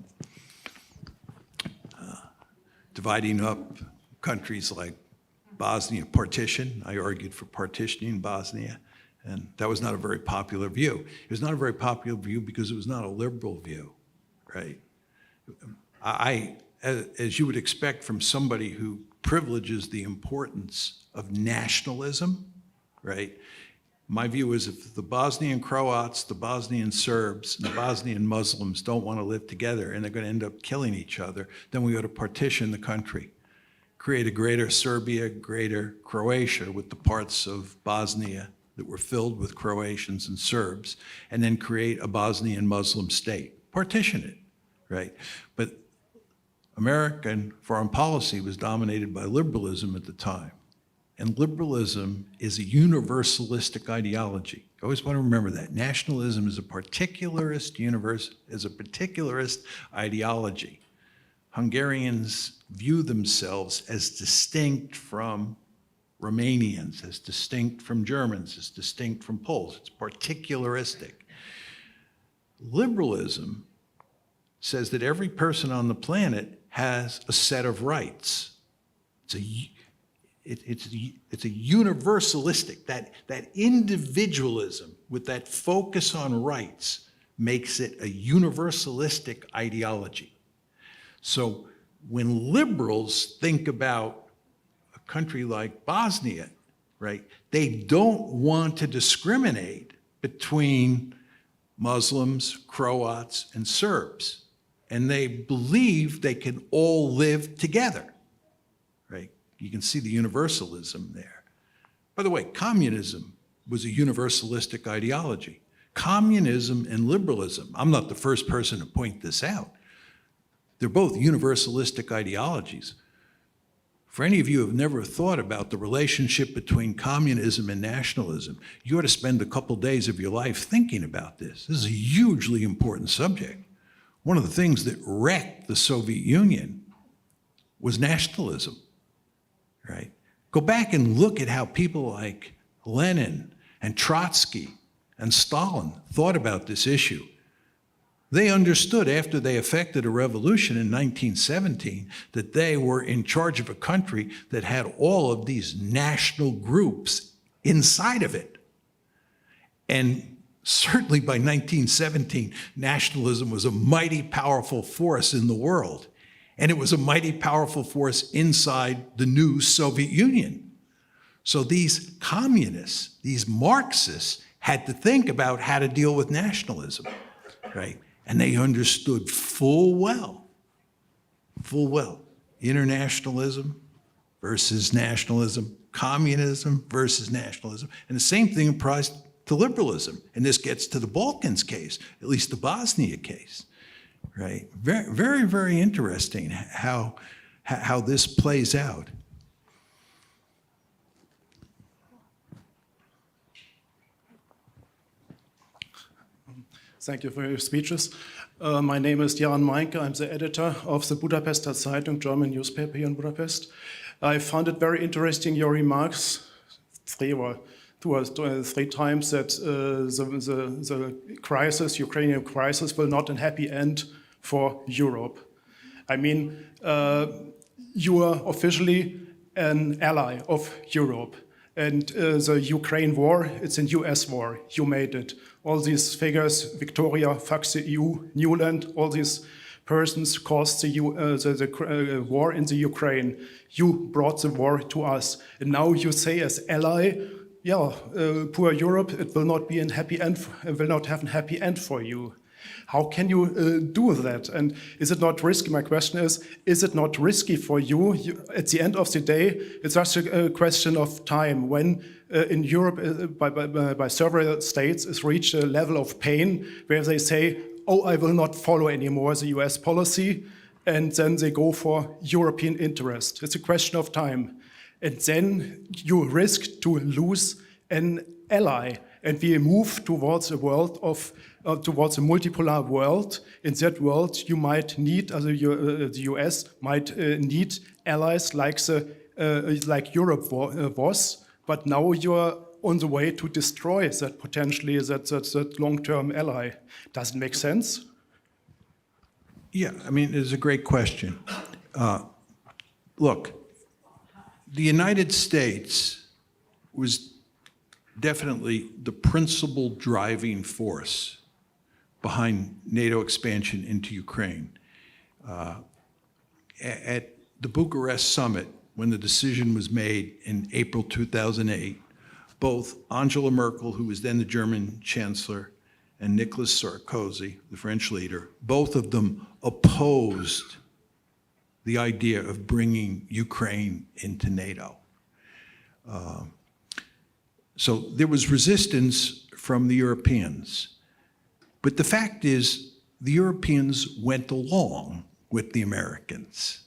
dividing up countries like Bosnia, partition. I argued for partitioning Bosnia, and that was not a very popular view. It was not a very popular view because it was not a liberal view, right? As you would expect from somebody who privileges the importance of nationalism, right? My view is if the Bosnian Croats, the Bosnian Serbs, and the Bosnian Muslims don't want to live together and they're going to end up killing each other, then we ought to partition the country. Create a greater Serbia, greater Croatia with the parts of Bosnia that were filled with Croatians and Serbs, and then create a Bosnian Muslim state. Partition it, right? But American foreign policy was dominated by liberalism at the time. And liberalism is a universalistic ideology. I always want to remember that. Nationalism is a particularist ideology. Hungarians view themselves as distinct from Romanians, as distinct from Germans, as distinct from Poles. It's particularistic. Liberalism says that every person on the planet has a set of rights. It's a universalistic, that individualism with that focus on rights makes it a universalistic ideology. So when liberals think about a country like Bosnia, right, they don't want to discriminate between Muslims, Croats, and Serbs. And they believe they can all live together, right? You can see the universalism there. By the way, communism was a universalistic ideology. Communism and liberalism, I'm not the first person to point this out. They're both universalistic ideologies. For any of you who have never thought about the relationship between communism and nationalism, you ought to spend a couple days of your life thinking about this. This is a hugely important subject. One of the things that wrecked the Soviet Union was nationalism, right? Go back and look at how people like Lenin and Trotsky and Stalin thought about this issue. They understood after they effected a revolution in 1917 that they were in charge of a country that had all of these national groups inside of it. And certainly by 1917, nationalism was a mighty powerful force in the world. And it was a mighty powerful force inside the new Soviet Union. So these communists, these Marxists, had to think about how to deal with nationalism. right? And they understood full well, internationalism versus nationalism, communism versus nationalism. And the same thing applies to liberalism. And this gets to the Balkans case, at least the Bosnia case, right? Very, very, very interesting how this plays out. Thank you for your speeches. My name is Jan Meinke. I'm the editor of the Budapester Zeitung, German newspaper here in Budapest. I found it very interesting, your remarks, three times, that the crisis, Ukrainian crisis, will not a happy end for Europe. I mean, you are officially an ally of Europe. And the Ukraine war, it's a US war. You made it. All these figures, Victoria, Fax the EU, Newland, all these persons caused the war in the Ukraine. You brought the war to us. And now you say as ally, yeah, poor Europe, it will not be a happy end, will not have a happy end for you. How can you do that? And is it not risky? My question is it not risky for you? At the end of the day, it's just a question of time when in Europe, by several states, is reached a level of pain where they say, oh, I will not follow anymore the US policy, and then they go for European interest. It's a question of time. And then you risk to lose an ally. And we move towards a world of towards a multipolar world. In that world, you might need, the US might need allies like Europe was. But now you're on the way to destroy that potentially that long-term ally. Does it make sense? Yeah, I mean, it's a great question. Look, the United States was definitely the principal driving force behind NATO expansion into Ukraine. At the Bucharest summit, when the decision was made in April 2008, both Angela Merkel, who was then the German chancellor, and Nicolas Sarkozy, the French leader, both of them opposed the idea of bringing Ukraine into NATO. So there was resistance from the Europeans. But the fact is, the Europeans went along with the Americans.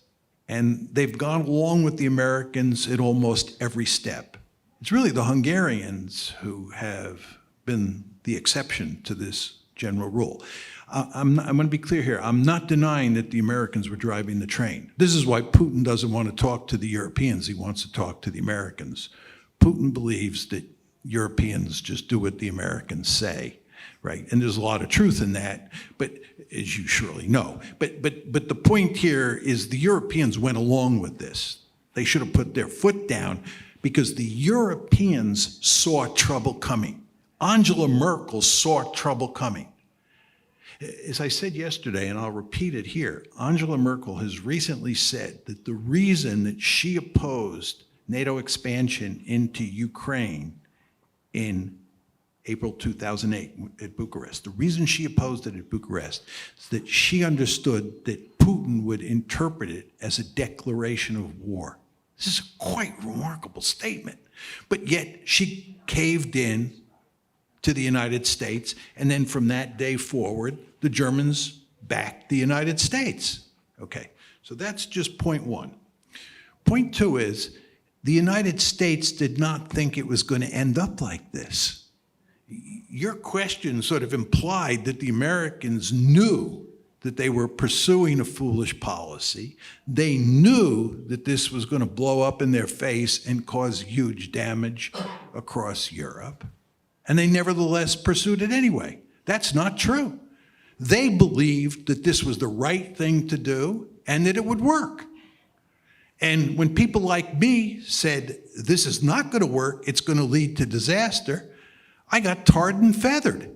And they've gone along with the Americans at almost every step. It's really the Hungarians who have been the exception to this general rule. I'm going to be clear here. I'm not denying that the Americans were driving the train. This is why Putin doesn't want to talk to the Europeans. He wants to talk to the Americans. Putin believes that Europeans just do what the Americans say, right? And there's a lot of truth in that, but as you surely know. But the point here is the Europeans went along with this. They should have put their foot down because the Europeans saw trouble coming. Angela Merkel saw trouble coming. As I said yesterday, and I'll repeat it here, Angela Merkel has recently said that the reason that she opposed NATO expansion into Ukraine in April 2008 at Bucharest, the reason she opposed it at Bucharest is that she understood that Putin would interpret it as a declaration of war. This is a quite remarkable statement, but yet she caved in to the United States, and then from that day forward, the Germans backed the United States. Okay, so that's just point one. Point two is, the United States did not think it was going to end up like this. Your question sort of implied that the Americans knew that they were pursuing a foolish policy. They knew that this was going to blow up in their face and cause huge damage across Europe. And they nevertheless pursued it anyway. That's not true. They believed that this was the right thing to do and that it would work. And when people like me said, this is not going to work, it's going to lead to disaster, I got tarred and feathered.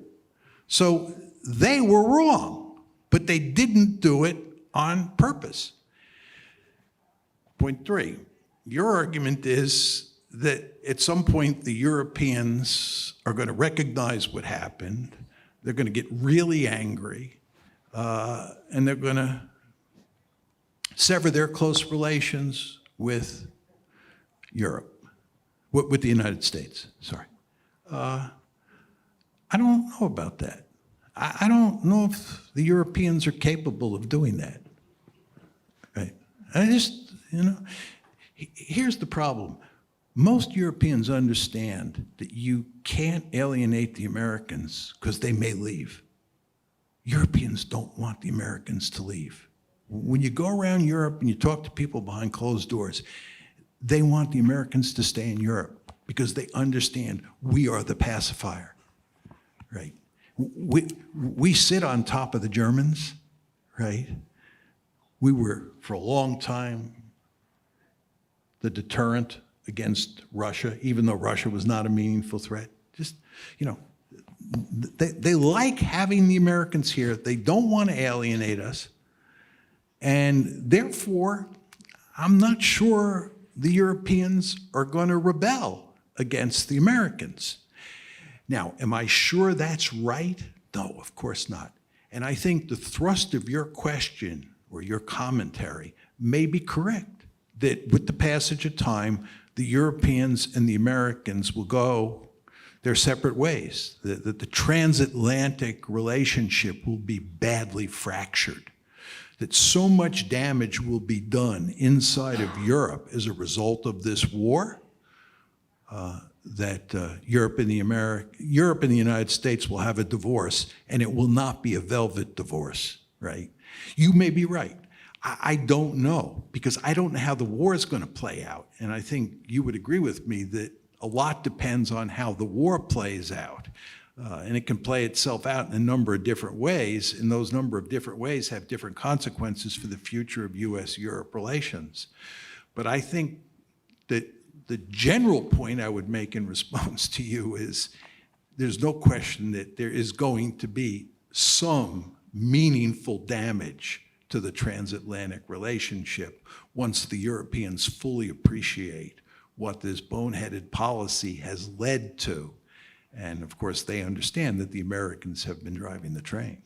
So they were wrong, but they didn't do it on purpose. Point three, your argument is that at some point the Europeans are going to recognize what happened. they're going to get really angry, and they're going to sever their close relations with Europe, with the United States, sorry. I don't know about that. I don't know if the Europeans are capable of doing that. Right? I just, here's the problem. Most Europeans understand that you can't alienate the Americans because they may leave. Europeans don't want the Americans to leave. When you go around Europe and you talk to people behind closed doors, they want the Americans to stay in Europe because they understand we are the pacifier, right? We sit on top of the Germans, right? We were, for a long time, the deterrent against Russia, even though Russia was not a meaningful threat. Just, they like having the Americans here. They don't want to alienate us. And therefore, I'm not sure the Europeans are going to rebel against the Americans. Now, am I sure that's right? No, of course not. And I think the thrust of your question or your commentary may be correct, that with the passage of time, the Europeans and the Americans will go their separate ways, that the transatlantic relationship will be badly fractured, that so much damage will be done inside of Europe as a result of this war, that Europe and the United States will have a divorce, and it will not be a velvet divorce, right? You may be right. I don't know, because I don't know how the war is going to play out. And I think you would agree with me that a lot depends on how the war plays out. And it can play itself out in a number of different ways, and those number of different ways have different consequences for the future of US-Europe relations. But I think that the general point I would make in response to you is there's no question that there is going to be some meaningful damage to the transatlantic relationship once the Europeans fully appreciate what this boneheaded policy has led to. And of course, they understand that the Americans have been driving the train.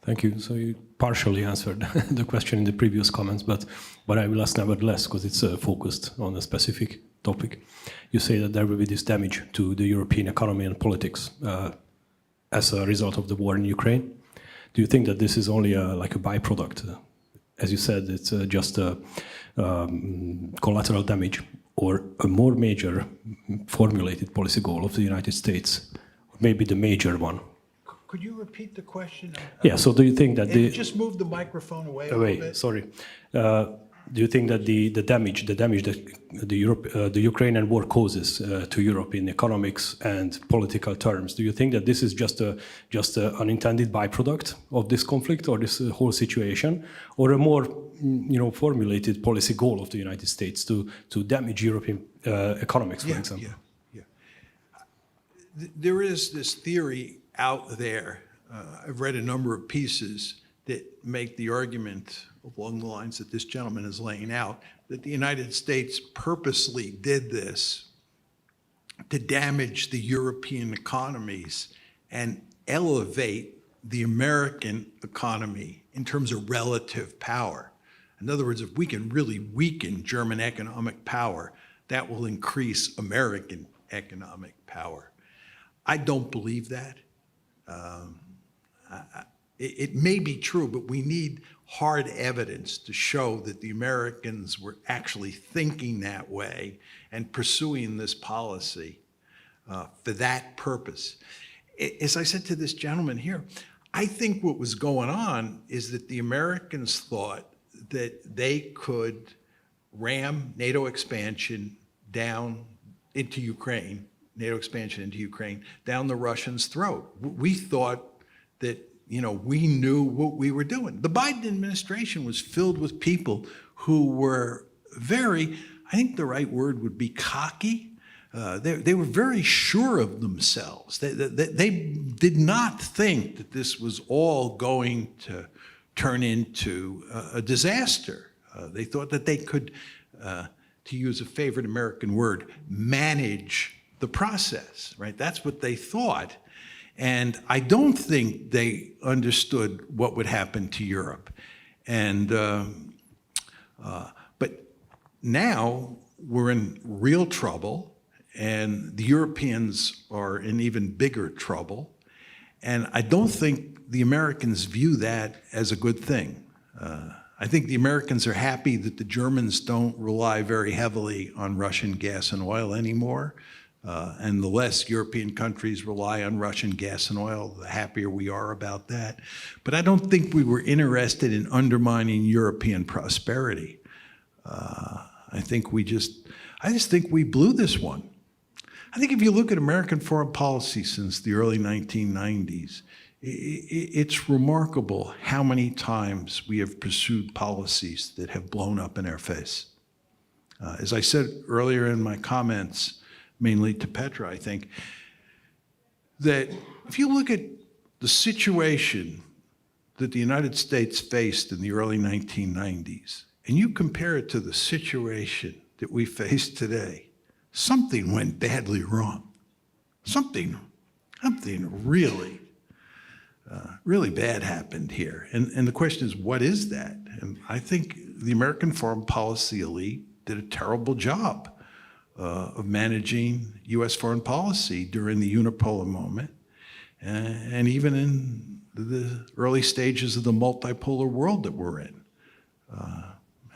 Thank you. So you partially answered the question in the previous comments, but I will ask nevertheless, because it's focused on a specific topic. You say that there will be this damage to the European economy and politics as a result of the war in Ukraine. Do you think that this is only like a byproduct? As you said, it's just a collateral damage, or a more major formulated policy goal of the United States, or maybe the major one? Could you repeat the question? Yeah, so do you think that just move the microphone away a little bit. Sorry. Do you think that the damage that the Ukrainian war causes to Europe in economics and political terms, do you think that this is just an unintended byproduct of this conflict or this whole situation, or a more formulated policy goal of the United States to damage European economics, for example? Yeah. There is this theory out there. I've read a number of pieces that make the argument along the lines that this gentleman is laying out, that the United States purposely did this to damage the European economies and elevate the American economy in terms of relative power. In other words, if we can really weaken German economic power, that will increase American economic power. I don't believe that. It may be true, but we need hard evidence to show that the Americans were actually thinking that way and pursuing this policy for that purpose. As I said to this gentleman here, I think what was going on is that the Americans thought that they could ram NATO expansion down into Ukraine, down the Russians' throat. We thought that we knew what we were doing. The Biden administration was filled with people who were very, I think the right word would be cocky. They were very sure of themselves. They did not think that this was all going to turn into a disaster. They thought that they could, to use a favorite American word, manage the process, right? That's what they thought. And I don't think they understood what would happen to Europe. And, but now we're in real trouble, and the Europeans are in even bigger trouble. And I don't think the Americans view that as a good thing. I think the Americans are happy that the Germans don't rely very heavily on Russian gas and oil anymore. And the less European countries rely on Russian gas and oil, the happier we are about that. But I don't think we were interested in undermining European prosperity. I just think we blew this one. I think if you look at American foreign policy since the early 1990s, it's remarkable how many times we have pursued policies that have blown up in our face. As I said earlier in my comments, mainly to Petra, I think, that if you look at the situation that the United States faced in the early 1990s, and you compare it to the situation that we face today, something went badly wrong. Something really, really bad happened here. And the question is, what is that? And I think the American foreign policy elite did a terrible job of managing U.S. foreign policy during the unipolar moment, and even in the early stages of the multipolar world that we're in.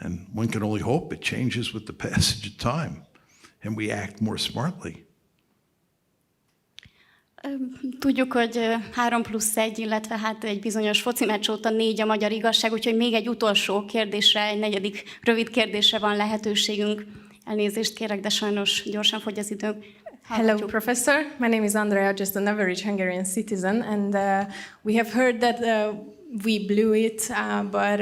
And one can only hope it changes with the passage of time and we act more smartly. Tudjuk, hogy 3+1, illetve hát egy bizonyos foci meccs óta 4 a magyar igazság, úgyhogy még egy utolsó kérdésre, egy negyedik rövid kérdésre van lehetőségünk. Elnézést kérek, de sajnos gyorsan fogy az időnk. Hello, Professor. My name is Andrea, just an average Hungarian citizen, and we have heard that we blew it, but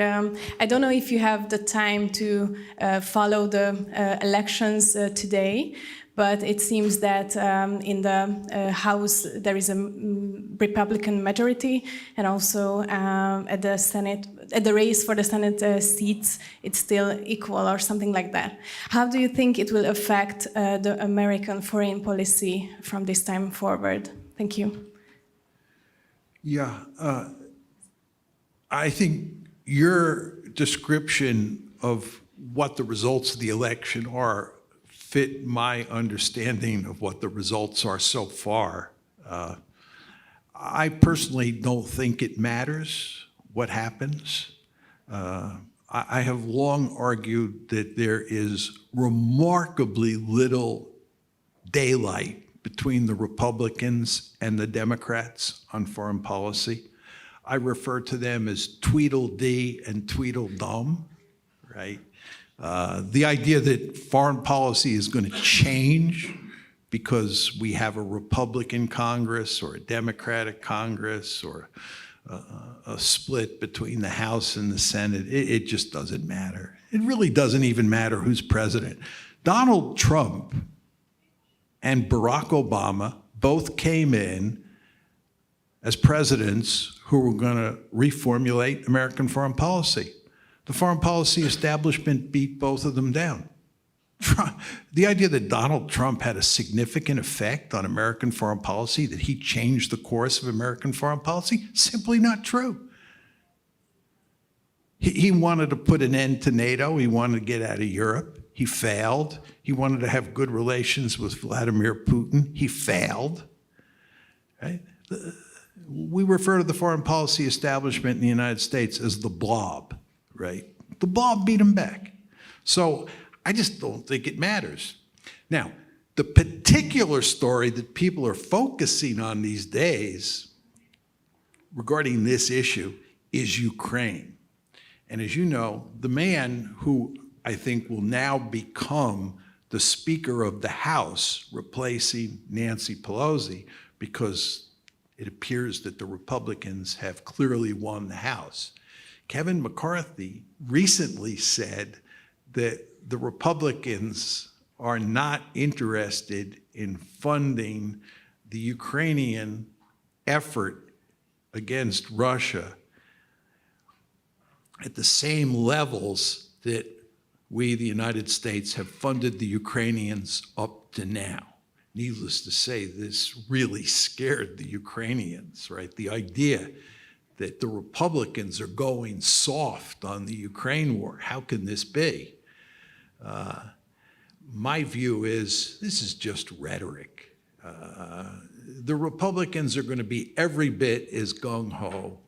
I don't know if you have the time to follow the elections today, but it seems that in the House there is a Republican majority, and also at the Senate, at the race for the Senate seats, it's still equal or something like that. How do you think it will affect the American foreign policy from this time forward? Thank you. Yeah, I think your description of what the results of the election are fit my understanding of what the results are so far. I personally don't think it matters what happens. I have long argued that there is remarkably little daylight between the Republicans and the Democrats on foreign policy. I refer to them as Tweedledee and Tweedledum, right? The idea that foreign policy is going to change because we have a Republican Congress or a Democratic Congress or a split between the House and the Senate, it just doesn't matter. It really doesn't even matter who's president. Donald Trump and Barack Obama both came in as presidents who were going to reformulate American foreign policy. The foreign policy establishment beat both of them down. The idea that Donald Trump had a significant effect on American foreign policy, that he changed the course of American foreign policy, simply not true. He wanted to put an end to NATO. He wanted to get out of Europe. He failed. He wanted to have good relations with Vladimir Putin. He failed. Right? We refer to the foreign policy establishment in the United States as the blob, right? The blob beat him back. So I just don't think it matters. Now, the particular story that people are focusing on these days regarding this issue is Ukraine. And as you know, the man who I think will now become the Speaker of the House, replacing Nancy Pelosi, because it appears that the Republicans have clearly won the House. Kevin McCarthy recently said that the Republicans are not interested in funding the Ukrainian effort against Russia at the same levels that we, the United States, have funded the Ukrainians up to now. Needless to say, this really scared the Ukrainians, right? The idea that the Republicans are going soft on the Ukraine war. How can this be? My view is this is just rhetoric. The Republicans are going to be every bit as gung-ho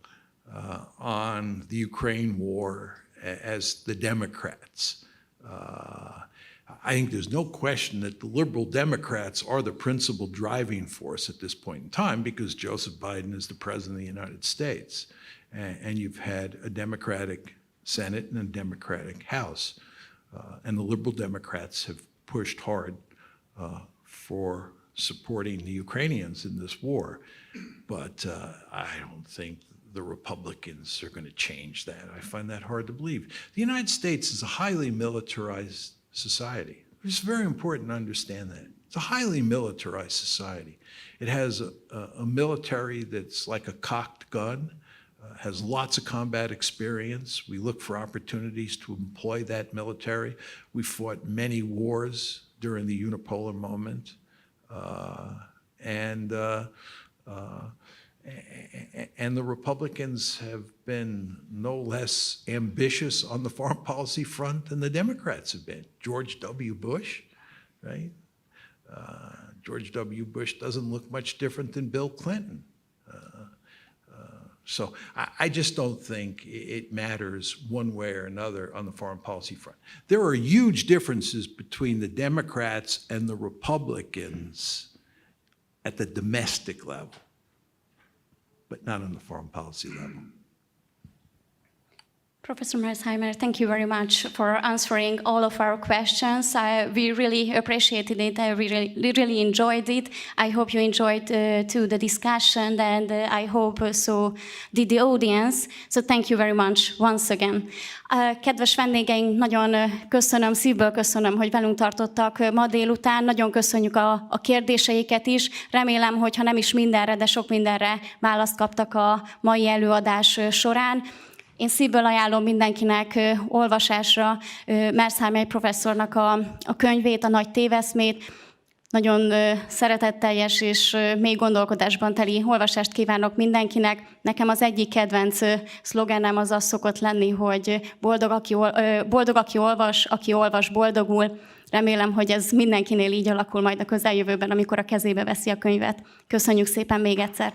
on the Ukraine war as the Democrats. I think there's no question that the liberal Democrats are the principal driving force at this point in time because Joseph Biden is the president of the United States. And you've had a Democratic Senate and a Democratic House. And the liberal Democrats have pushed hard for supporting the Ukrainians in this war. But I don't think the Republicans are going to change that. I find that hard to believe. The United States is a highly militarized society. It's very important to understand that. It's a highly militarized society. It has a military that's like a cocked gun, has lots of combat experience. We look for opportunities to employ that military. We fought many wars during the unipolar moment. And the Republicans have been no less ambitious on the foreign policy front than the Democrats have been. George W. Bush, right? George W. Bush doesn't look much different than Bill Clinton. So I just don't think it matters one way or another on the foreign policy front. There are huge differences between the Democrats and the Republicans at the domestic level, but not on the foreign policy level. Professor Mearsheimer, thank you very much for answering all of our questions. We really appreciated it. We really enjoyed it. I hope you enjoyed too the discussion, and I hope so did the audience. So thank you very much once again. Kedves vendégeink, nagyon köszönöm, szívből köszönöm, hogy velünk tartottak ma délután. Nagyon köszönjük a kérdéseiket is. Remélem, hogy ha nem is mindenre, de sok mindenre választ kaptak a mai előadás során. Én szívből ajánlom mindenkinek olvasásra Mearsheimer professzornak a könyvét, a Nagy téveszmét. Nagyon szeretetteljes és mély gondolkodásban teli olvasást kívánok mindenkinek. Nekem az egyik kedvenc szlogenem az szokott lenni, hogy boldog, aki olvas, boldogul. Remélem, hogy ez mindenkinél így alakul majd a közeljövőben, amikor a kezébe veszi a könyvet. Köszönjük szépen még egyszer!